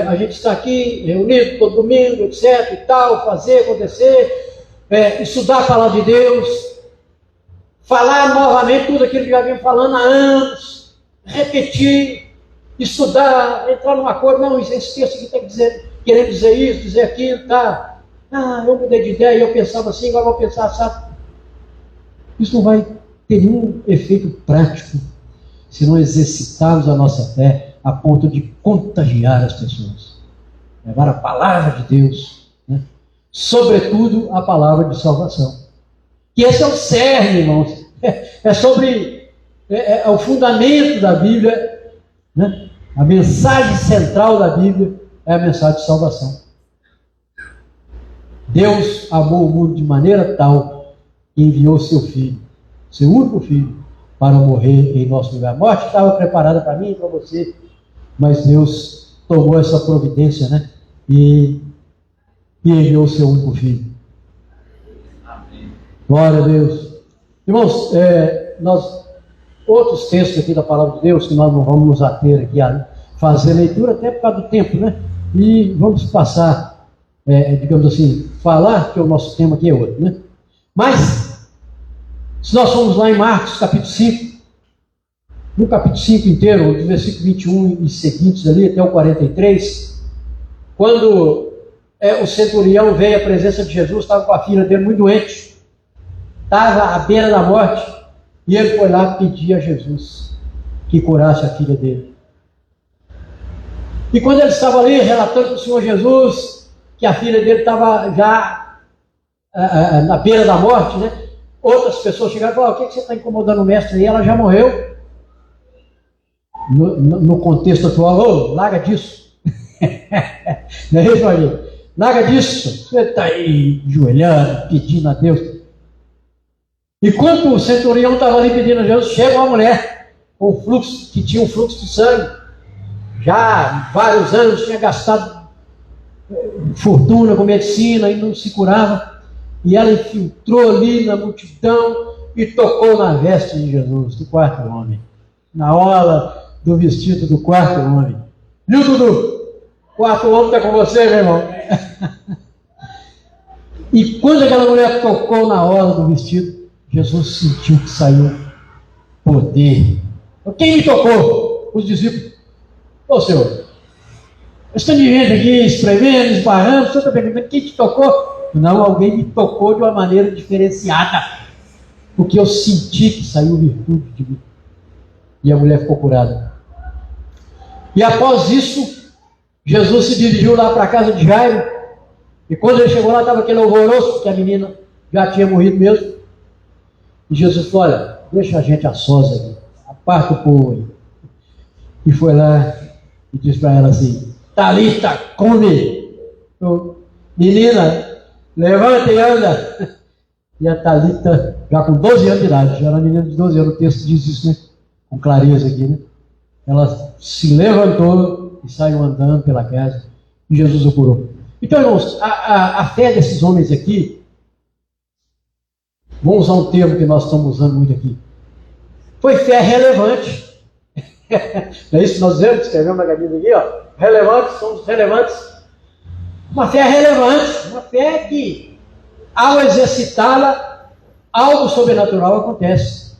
a gente estar aqui reunido todo domingo, etc. e tal, fazer acontecer, estudar a palavra de Deus, falar novamente tudo aquilo que já vinha falando há anos, repetir, estudar, entrar num acordo. Não, esse texto aqui está querendo dizer isso, dizer aquilo, tá? Eu mudei de ideia, eu pensava assim, agora vou pensar assim. Isso não vai ter nenhum efeito prático se não exercitarmos a nossa fé a ponto de contagiar as pessoas. Levar a palavra de Deus, né? Sobretudo a palavra de salvação. Que esse é o cerne, irmãos. É o fundamento da Bíblia, né? A mensagem central da Bíblia é a mensagem de salvação. Deus amou o mundo de maneira tal que enviou seu Filho, seu único Filho, para morrer em nosso lugar. A morte estava preparada para mim e para você, mas Deus tomou essa providência, né? E enviou seu único Filho. Amém. Glória a Deus. Irmãos, outros textos aqui da palavra de Deus, que nós não vamos nos ater aqui a fazer leitura, até por causa do tempo, né? E vamos passar, digamos assim, falar, que o nosso tema aqui é outro, né? Mas, se nós formos lá em Marcos, capítulo 5, no capítulo 5 inteiro, do versículo 21 e seguintes ali, até o 43, quando o centurião veio à presença de Jesus, estava com a filha dele muito doente, estava à beira da morte, e ele foi lá pedir a Jesus que curasse a filha dele. E quando ele estava ali relatando para o Senhor Jesus que a filha dele estava já na beira da morte, né? Outras pessoas chegaram e falaram: o que você está incomodando o mestre aí? Ela já morreu. No contexto atual, larga disso. Não é isso, Maria? Larga disso. Você está aí ajoelhando, pedindo a Deus. E quando o centurião estava ali pedindo a Deus, chega uma mulher com fluxo, que tinha um fluxo de sangue. Já há vários anos tinha gastado fortuna com medicina e não se curava. E ela infiltrou ali na multidão e tocou na veste de Jesus, do 4º homem. Na orla do vestido do 4º homem. Viu, Dudu? O 4º homem está com você, meu irmão. E quando aquela mulher tocou na orla do vestido, Jesus sentiu que saiu poder. Quem me tocou? Os discípulos. Ô Senhor, eu estou de gente aqui, espremendo, esbarrando, o Senhor está perguntando quem te tocou? Não, alguém me tocou de uma maneira diferenciada, porque eu senti que saiu virtude de mim. E a mulher ficou curada. E após isso, Jesus se dirigiu lá para a casa de Jairo, e quando ele chegou lá, estava aquele alvoroço, porque a menina já tinha morrido mesmo. E Jesus falou: olha, deixa a gente a sós aqui, aparta o povo aí. E foi lá e disse para ela assim: Talita, come. Menina, levanta e anda. E a Talita, já com 12 anos de idade, já era uma menina de 12 anos, o texto diz isso, né? Com clareza aqui, né? Ela se levantou e saiu andando pela casa, e Jesus o curou. Então, irmãos, a fé desses homens aqui Vamos usar um termo que nós estamos usando muito aqui. Foi fé relevante. Não é isso que nós dizemos? Escrevemos na camisa aqui, ó. Relevantes, somos relevantes. Uma fé relevante, uma fé que, ao exercitá-la, algo sobrenatural acontece.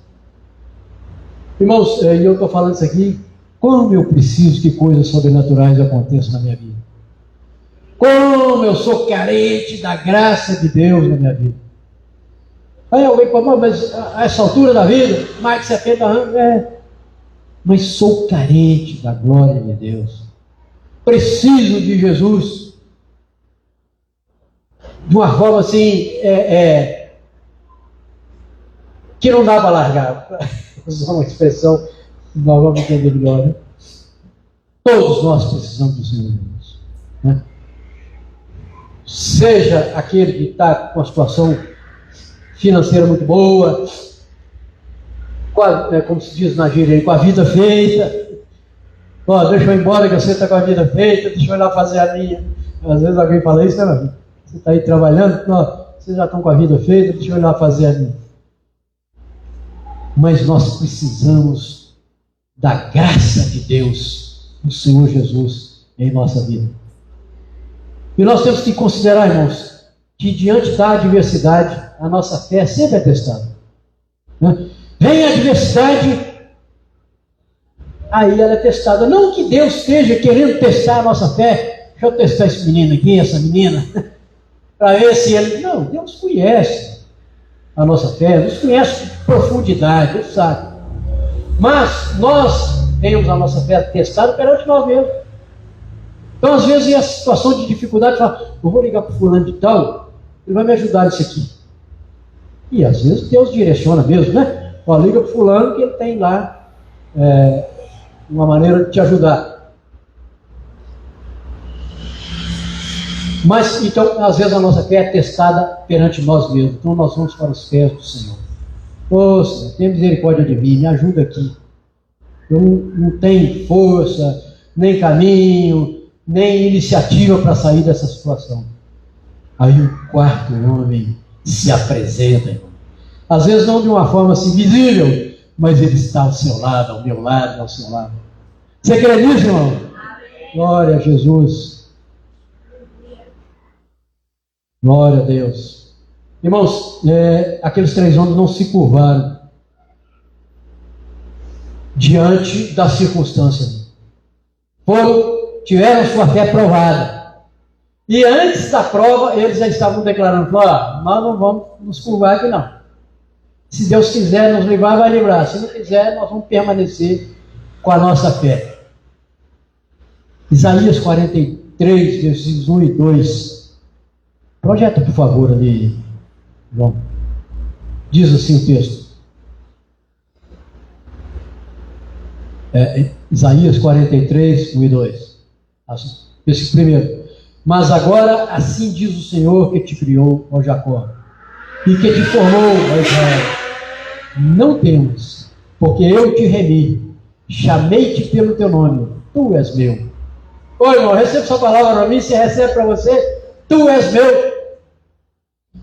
Irmãos, eu estou falando isso aqui, como eu preciso que coisas sobrenaturais aconteçam na minha vida. Como eu sou carente da graça de Deus na minha vida. Aí alguém fala, mas a essa altura da vida, mais de 70 anos, mas sou carente da glória de Deus. Preciso de Jesus. De uma forma assim, que não dá para largar. Vou usar uma expressão que nós vamos entender melhor, né? Todos nós precisamos do Senhor Jesus, né? Seja aquele que está com uma situação financeira muito boa, como se diz na gíria, com a vida feita. Deixa eu ir embora que você está com a vida feita, deixa eu ir lá fazer a minha. Às vezes alguém fala isso, né? Você está aí trabalhando, vocês já estão com a vida feita, deixa eu ir lá fazer a minha. Mas nós precisamos da graça de Deus, do Senhor Jesus, em nossa vida. E nós temos que considerar, irmãos, que diante da adversidade, a nossa fé sempre é testada, né? Vem a adversidade, aí ela é testada. Não que Deus esteja querendo testar a nossa fé. Deixa eu testar esse menino aqui, essa menina, para ver se ele... Não, Deus conhece a nossa fé, Deus conhece profundidade, Deus sabe. Mas nós temos a nossa fé testada perante nós mesmos. Então, às vezes, em a situação de dificuldade, fala, eu vou ligar para o fulano de tal, ele vai me ajudar nisso aqui. E às vezes Deus direciona mesmo, né? Liga para o fulano que ele tem lá uma maneira de te ajudar. Mas, então, às vezes a nossa fé é testada perante nós mesmos. Então, nós vamos para os pés do Senhor. Senhor, tenha misericórdia de mim, me ajuda aqui. Eu não tenho força, nem caminho, nem iniciativa para sair dessa situação. Aí o quarto homem se apresenta, irmão. Às vezes não de uma forma assim visível, mas ele está ao seu lado, ao meu lado, ao seu lado. Você crê nisso, irmão? Amém. Glória a Jesus. Glória a Deus. Irmãos, aqueles 3 homens não se curvaram diante da circunstância. Tiveram sua fé provada. E antes da prova, eles já estavam declarando, nós não vamos nos curvar aqui não. Se Deus quiser nos livrar, vai livrar. Se não quiser, nós vamos permanecer com a nossa fé. Isaías 43, versículos 1 e 2. Projeta, por favor, ali, João. Diz assim o texto. Isaías 43, 1 e 2. Esse primeiro. Mas agora, assim diz o Senhor que te criou, ó Jacó, e que te formou, ó Israel. Não temas, porque eu te remi, chamei-te pelo teu nome, tu és meu. Ô irmão, receba essa palavra para mim, se recebe para você, tu és meu.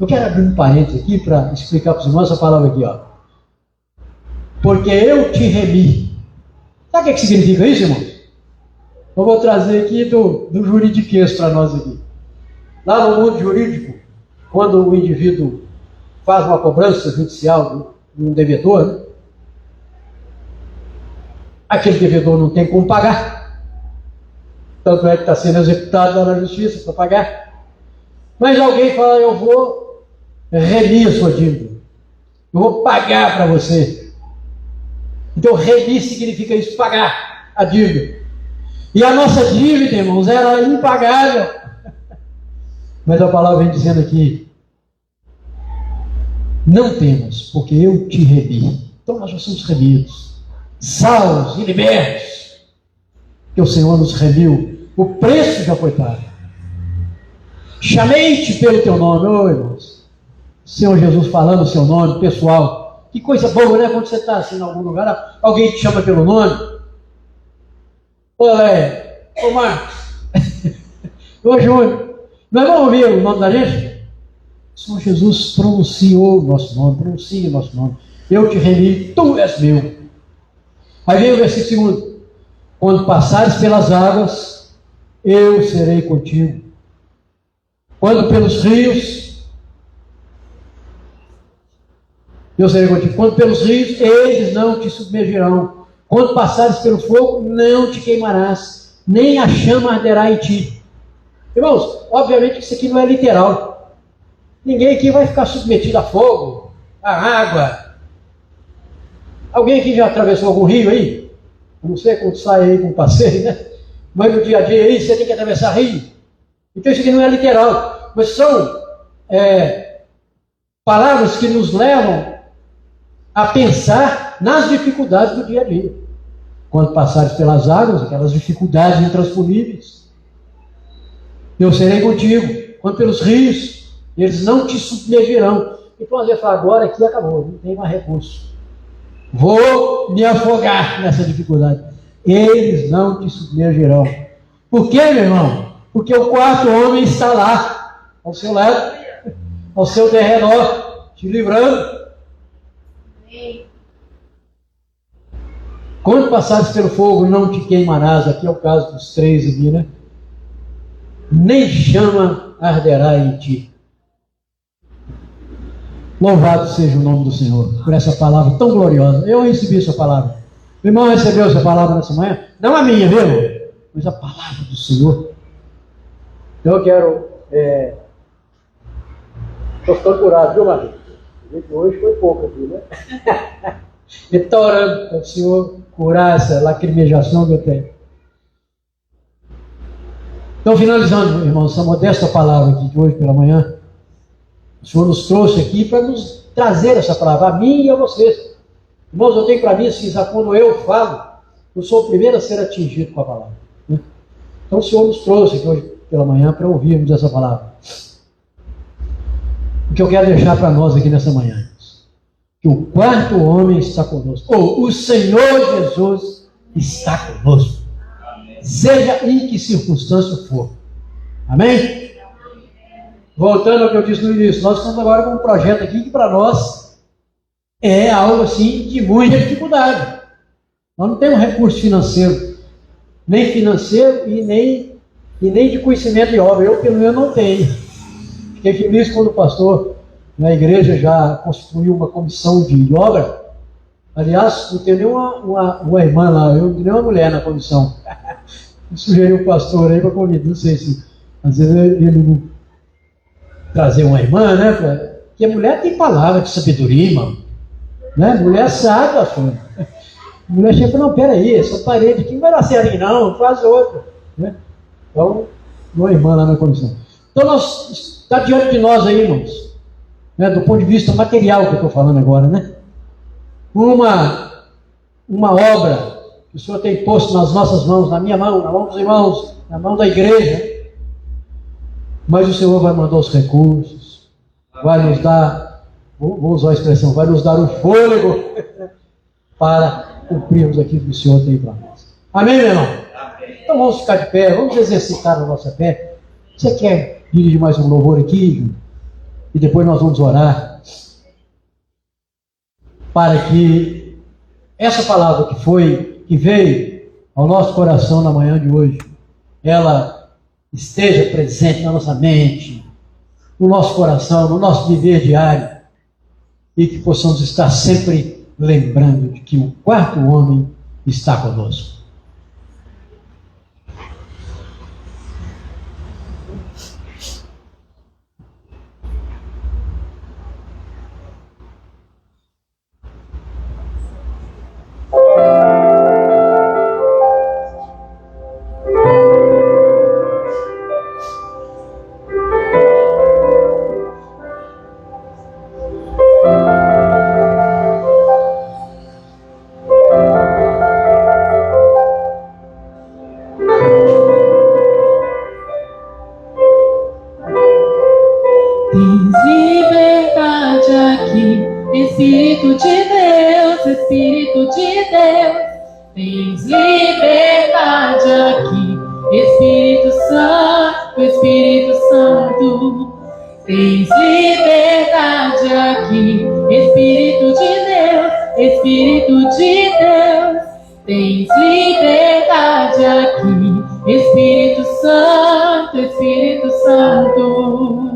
Eu quero abrir um parênteses aqui para explicar para os irmãos essa palavra aqui, ó. Porque eu te remi. Sabe o que significa isso, irmão? Eu vou trazer aqui do juridiquês para nós aqui. Lá no mundo jurídico, quando o indivíduo faz uma cobrança judicial de um devedor, né? Aquele devedor não tem como pagar. Tanto é que está sendo executado lá na justiça para pagar. Mas alguém fala, eu vou remir a sua dívida. Eu vou pagar para você. Então, remir significa isso, pagar a dívida. E a nossa dívida, irmãos, era impagável. Mas a palavra vem dizendo aqui, não temas, porque eu te remi. Então nós já somos remidos, salvos e libertos. Que o Senhor nos remiu, o preço já foi pago. Chamei-te pelo teu nome, irmãos. Senhor Jesus falando o seu nome, pessoal. Que coisa boa, né? Quando você está assim em algum lugar, alguém te chama pelo nome. Ô Marcos, ô Júnior, não é bom ouvir o nome da gente? O Senhor Jesus pronunciou o nosso nome, pronuncia o nosso nome. Eu te remi, tu és meu. Aí vem o versículo segundo. Quando passares pelas águas, eu serei contigo. Quando pelos rios, eu serei contigo. Quando pelos rios, eles não te submergirão. Quando passares pelo fogo, não te queimarás, nem a chama arderá em ti. Irmãos, obviamente isso aqui não é literal. Ninguém aqui vai ficar submetido a fogo, a água. Alguém aqui já atravessou algum rio aí? Eu não sei quando sai aí com passeio, né? Mas no dia a dia aí você tem que atravessar rio. Então isso aqui não é literal. Mas são palavras que nos levam a pensar nas dificuldades do dia a dia. Quando passares pelas águas, aquelas dificuldades intransponíveis, eu serei contigo. Quando pelos rios, eles não te submergirão. Então às vezes fala, agora aqui acabou, não tem mais recurso. Vou me afogar nessa dificuldade. Eles não te submergirão. Por quê, meu irmão? Porque o quarto homem está lá, ao seu lado, ao seu derredor, te livrando. Quando passares pelo fogo, não te queimarás. Aqui é o caso dos três aqui, né? Nem chama arderá em ti. Louvado seja o nome do Senhor por essa palavra tão gloriosa. Eu recebi essa palavra. O irmão recebeu essa palavra nessa manhã? Não a minha, viu? Mas a palavra do Senhor. Então eu quero... Estou ficando curado, viu, Marquinhos? Hoje foi pouco aqui, né? Estou orando para o Senhor curar essa lacrimejação que eu tenho. Então, finalizando, irmãos, essa modesta palavra aqui de hoje pela manhã, o Senhor nos trouxe aqui para nos trazer essa palavra, a mim e a vocês. Irmãos, eu tenho para mim, assim, quando eu falo, eu sou o primeiro a ser atingido com a palavra. Né? Então, o Senhor nos trouxe aqui hoje pela manhã para ouvirmos essa palavra. O que eu quero deixar para nós aqui nessa manhã, que o quarto homem está conosco, ou o Senhor Jesus está conosco, seja em que circunstância for. Amém? Voltando ao que eu disse no início, nós estamos agora com um projeto aqui que para nós é algo assim de muita dificuldade. Nós não temos recurso financeiro, nem financeiro e nem de conhecimento de obra. Eu, pelo menos, não tenho. Fiquei feliz quando o pastor na igreja já constituiu uma comissão de obra. Aliás, não tem nem uma irmã lá, eu não tenho nem uma mulher na comissão. Eu sugeri o pastor aí para convidar, não sei se às vezes ele não trazer uma irmã, né? Porque a mulher tem palavra de sabedoria, irmão. Né? Mulher sabe a coisa. A mulher chega e fala, não, peraí, essa parede aqui não vai dar certo não, faz outra. Né? Então, uma irmã lá na comissão. Então, está diante de nós aí, irmãos, né, do ponto de vista material que eu estou falando agora, né? Uma obra que o Senhor tem posto nas nossas mãos, na minha mão, na mão dos irmãos, na mão da igreja. Mas o Senhor vai mandar os recursos, vai nos dar, vou usar a expressão, vai nos dar o fôlego para cumprirmos aquilo que o Senhor tem para nós. Amém, meu irmão? Amém. Então vamos ficar de pé, vamos exercitar a nossa fé. Você quer dirigir mais um louvor aqui, Júlio? E depois nós vamos orar para que essa palavra que veio ao nosso coração na manhã de hoje, ela esteja presente na nossa mente, no nosso coração, no nosso viver diário, e que possamos estar sempre lembrando de que o quarto homem está conosco. Tens liberdade Espírito de Deus, tens liberdade aqui. Espírito Santo, Espírito Santo.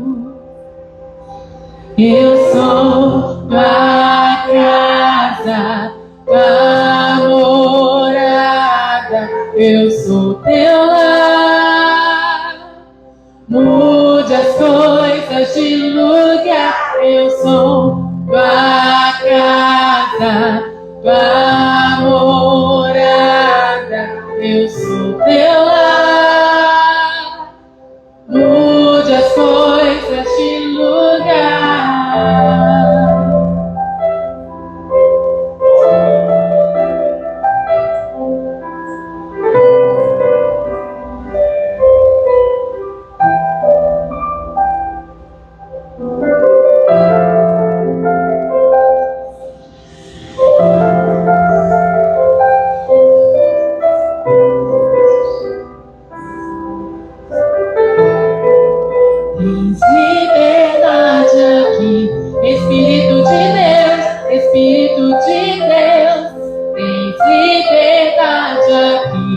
Eu sou tua casa, tua morada, eu sou teu lar. Mude as coisas de lugar, eu sou tua casa, tua morada, eu sou teu lar. Mude as coisas de lugar. Tens liberdade aqui, Espírito de Deus, Espírito de Deus. Tens liberdade aqui,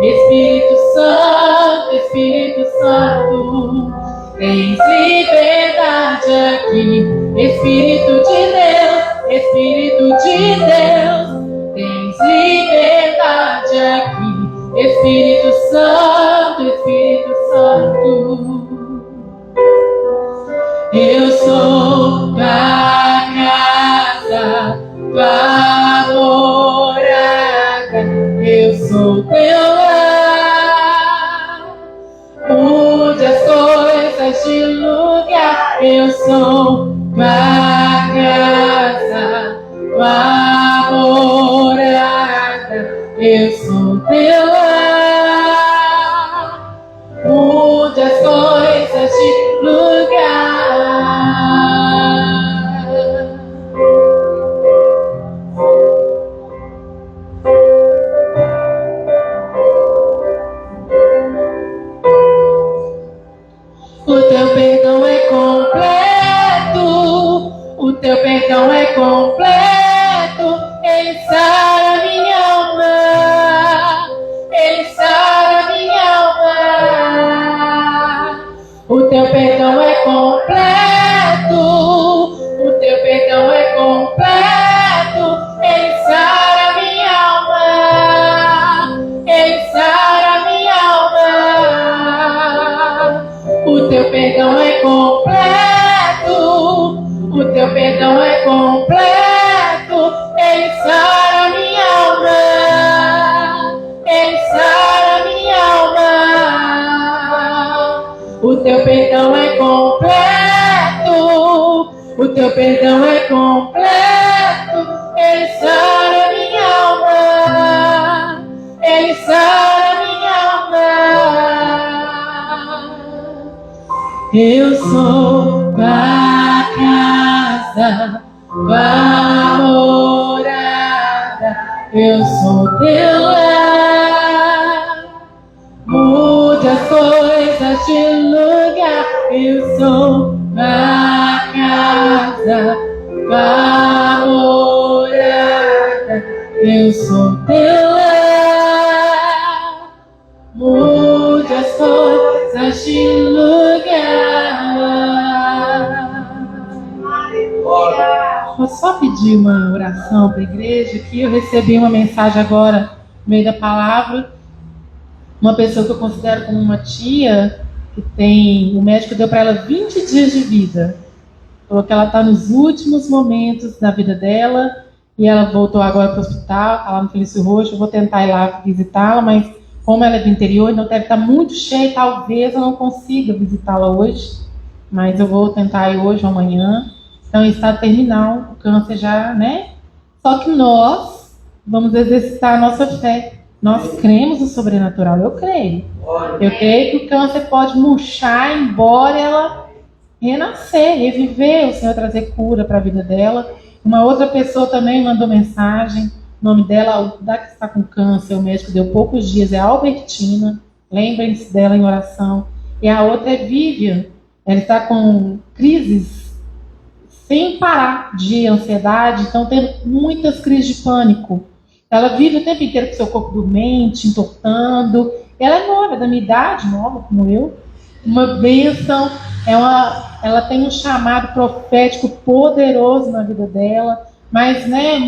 Espírito Santo, Espírito Santo. Tens liberdade aqui, Espírito de Deus, Espírito de Deus. Tens liberdade aqui, Espírito Santo, Espírito Santo. Eu sou tua casa, tua morada, eu sou teu lar. Mude as coisas de lugar, eu sou tua casa, tua morada, eu sou teu lar. Mude as coisas de lugar. O teu perdão é completo, o teu perdão é completo. Ele sara minha alma, ele sara minha alma. O teu perdão é completo, o teu perdão é completo. Ele sara minha alma, ele sara minha alma. O teu perdão é completo, o teu perdão é completo. Ele sara minha alma, ele sara minha alma. O teu perdão é completo, o teu perdão é completo. Ele sara minha alma, ele sara minha alma. Eu sou tua casa, tua morada, eu sou teu lar. Mude as coisas de lugar, eu sou tua casa, tua morada, eu sou teu lar. Mude as coisas de lugar. Vou só pedir uma oração para a igreja, que eu recebi uma mensagem agora, no meio da palavra, uma pessoa que eu considero como uma tia, que tem, o médico deu para ela 20 dias de vida. Falou que ela está nos últimos momentos da vida dela, e ela voltou agora para o hospital, está lá no Felício Roxo. Eu vou tentar ir lá visitá-la, mas como ela é do interior, então deve estar muito cheia, talvez eu não consiga visitá-la hoje, mas eu vou tentar ir hoje ou amanhã. Então, em estado terminal, o câncer já, né? Só que nós vamos exercitar a nossa fé. Nós cremos no sobrenatural, eu creio. Eu creio que o câncer pode murchar, embora ela renascer, reviver, o Senhor trazer cura para a vida dela. Uma outra pessoa também mandou mensagem, o nome dela, da que está com câncer, o médico deu poucos dias, é Albertina, lembrem-se dela em oração. E a outra é Vivian, ela está com crises sem parar de ansiedade, então tem muitas crises de pânico. Ela vive o tempo inteiro com seu corpo dormente, entortando. Ela é nova, da minha idade, nova como eu. Uma bênção, ela tem um chamado profético poderoso na vida dela, mas né,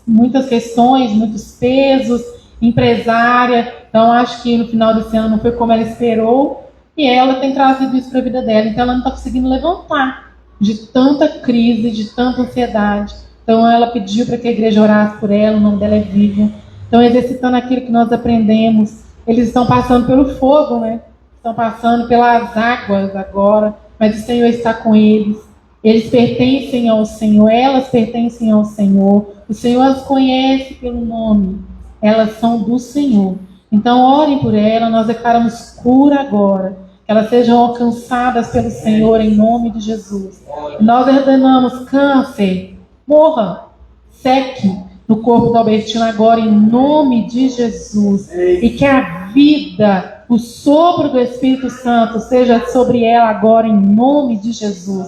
muitas questões, muitos pesos, empresária. Então acho que no final desse ano não foi como ela esperou, e ela tem trazido isso para a vida dela. Então ela não está conseguindo levantar de tanta crise, de tanta ansiedade. Então ela pediu para que a igreja orasse por ela, o nome dela é Vivian. Então exercitando aquilo que nós aprendemos. Eles estão passando pelo fogo, né? Estão passando pelas águas agora, mas o Senhor está com eles. Eles pertencem ao Senhor, elas pertencem ao Senhor. O Senhor as conhece pelo nome. Elas são do Senhor. Então orem por ela, nós declaramos cura agora. Que elas sejam alcançadas pelo Senhor em nome de Jesus. Nós ordenamos câncer, morra, seque no corpo do Albertino agora em nome de Jesus. E que a vida, o sopro do Espírito Santo seja sobre ela agora em nome de Jesus.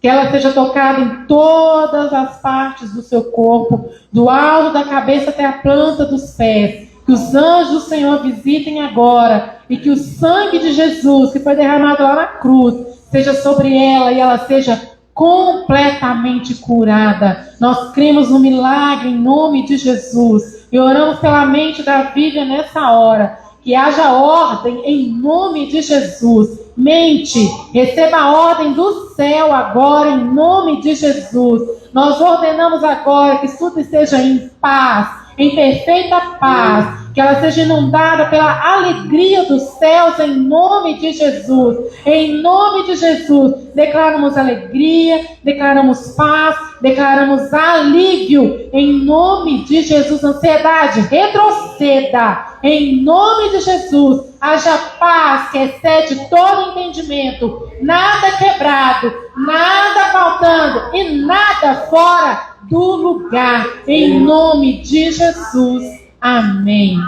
Que ela seja tocada em todas as partes do seu corpo, do alto da cabeça até a planta dos pés. Que os anjos do Senhor visitem agora e que o sangue de Jesus, que foi derramado lá na cruz, seja sobre ela e ela seja completamente curada. Nós cremos no milagre em nome de Jesus e oramos pela mente da Vivian nessa hora. Que haja ordem em nome de Jesus. Mente, receba a ordem do céu agora em nome de Jesus. Nós ordenamos agora que tudo esteja em paz, em perfeita paz. Que ela seja inundada pela alegria dos céus em nome de Jesus. Em nome de Jesus, declaramos alegria, declaramos paz, declaramos alívio. Em nome de Jesus, ansiedade, retroceda. Em nome de Jesus, haja paz que excede todo entendimento. Nada quebrado, nada faltando e nada fora do lugar. Em nome de Jesus. Amém.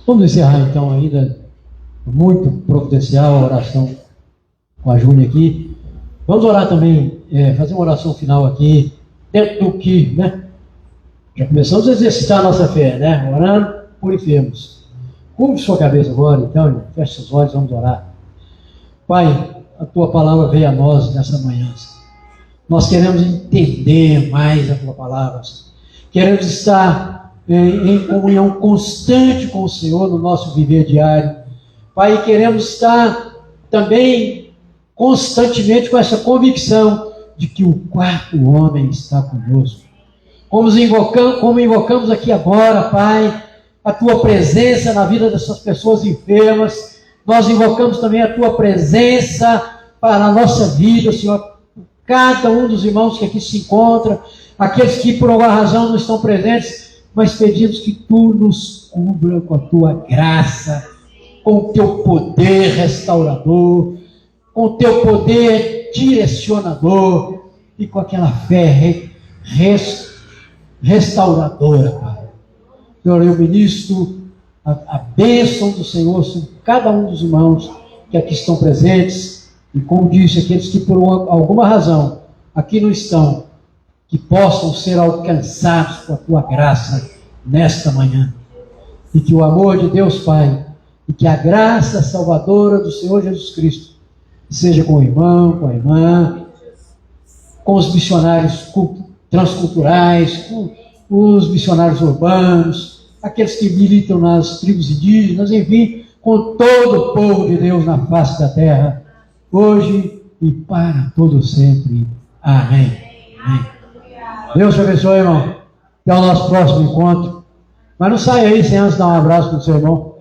Vamos encerrar então ainda, muito providencial a oração com a Júnia aqui. Vamos orar também, fazer uma oração final aqui, dentro do que, né? Já começamos a exercitar a nossa fé, né? Orando por enfermos. Curve sua cabeça agora, então, irmão. Feche seus olhos, vamos orar. Pai, a tua palavra veio a nós nessa manhã. Nós queremos entender mais a tua palavra. Queremos estar em comunhão constante com o Senhor no nosso viver diário. Pai, queremos estar também constantemente com essa convicção de que o quarto homem está conosco. Como invocamos aqui agora, Pai, a tua presença na vida dessas pessoas enfermas, nós invocamos também a tua presença para a nossa vida, Senhor. Cada um dos irmãos que aqui se encontra, aqueles que por alguma razão não estão presentes, mas pedimos que tu nos cubra com a tua graça, com o teu poder restaurador, com o teu poder direcionador e com aquela fé restauradora, Pai. Senhor, eu ministro a bênção do Senhor sobre cada um dos irmãos que aqui estão presentes e, como disse, aqueles que por alguma razão aqui não estão, que possam ser alcançados com a tua graça nesta manhã. E que o amor de Deus Pai e que a graça salvadora do Senhor Jesus Cristo seja com o irmão, com a irmã, com os missionários transculturais, com os missionários urbanos, aqueles que militam nas tribos indígenas, enfim, com todo o povo de Deus na face da terra, hoje e para todo sempre. Amém. Amém. Deus te abençoe, irmão. Até o nosso próximo encontro. Mas não saia aí sem antes dar um abraço para o seu irmão.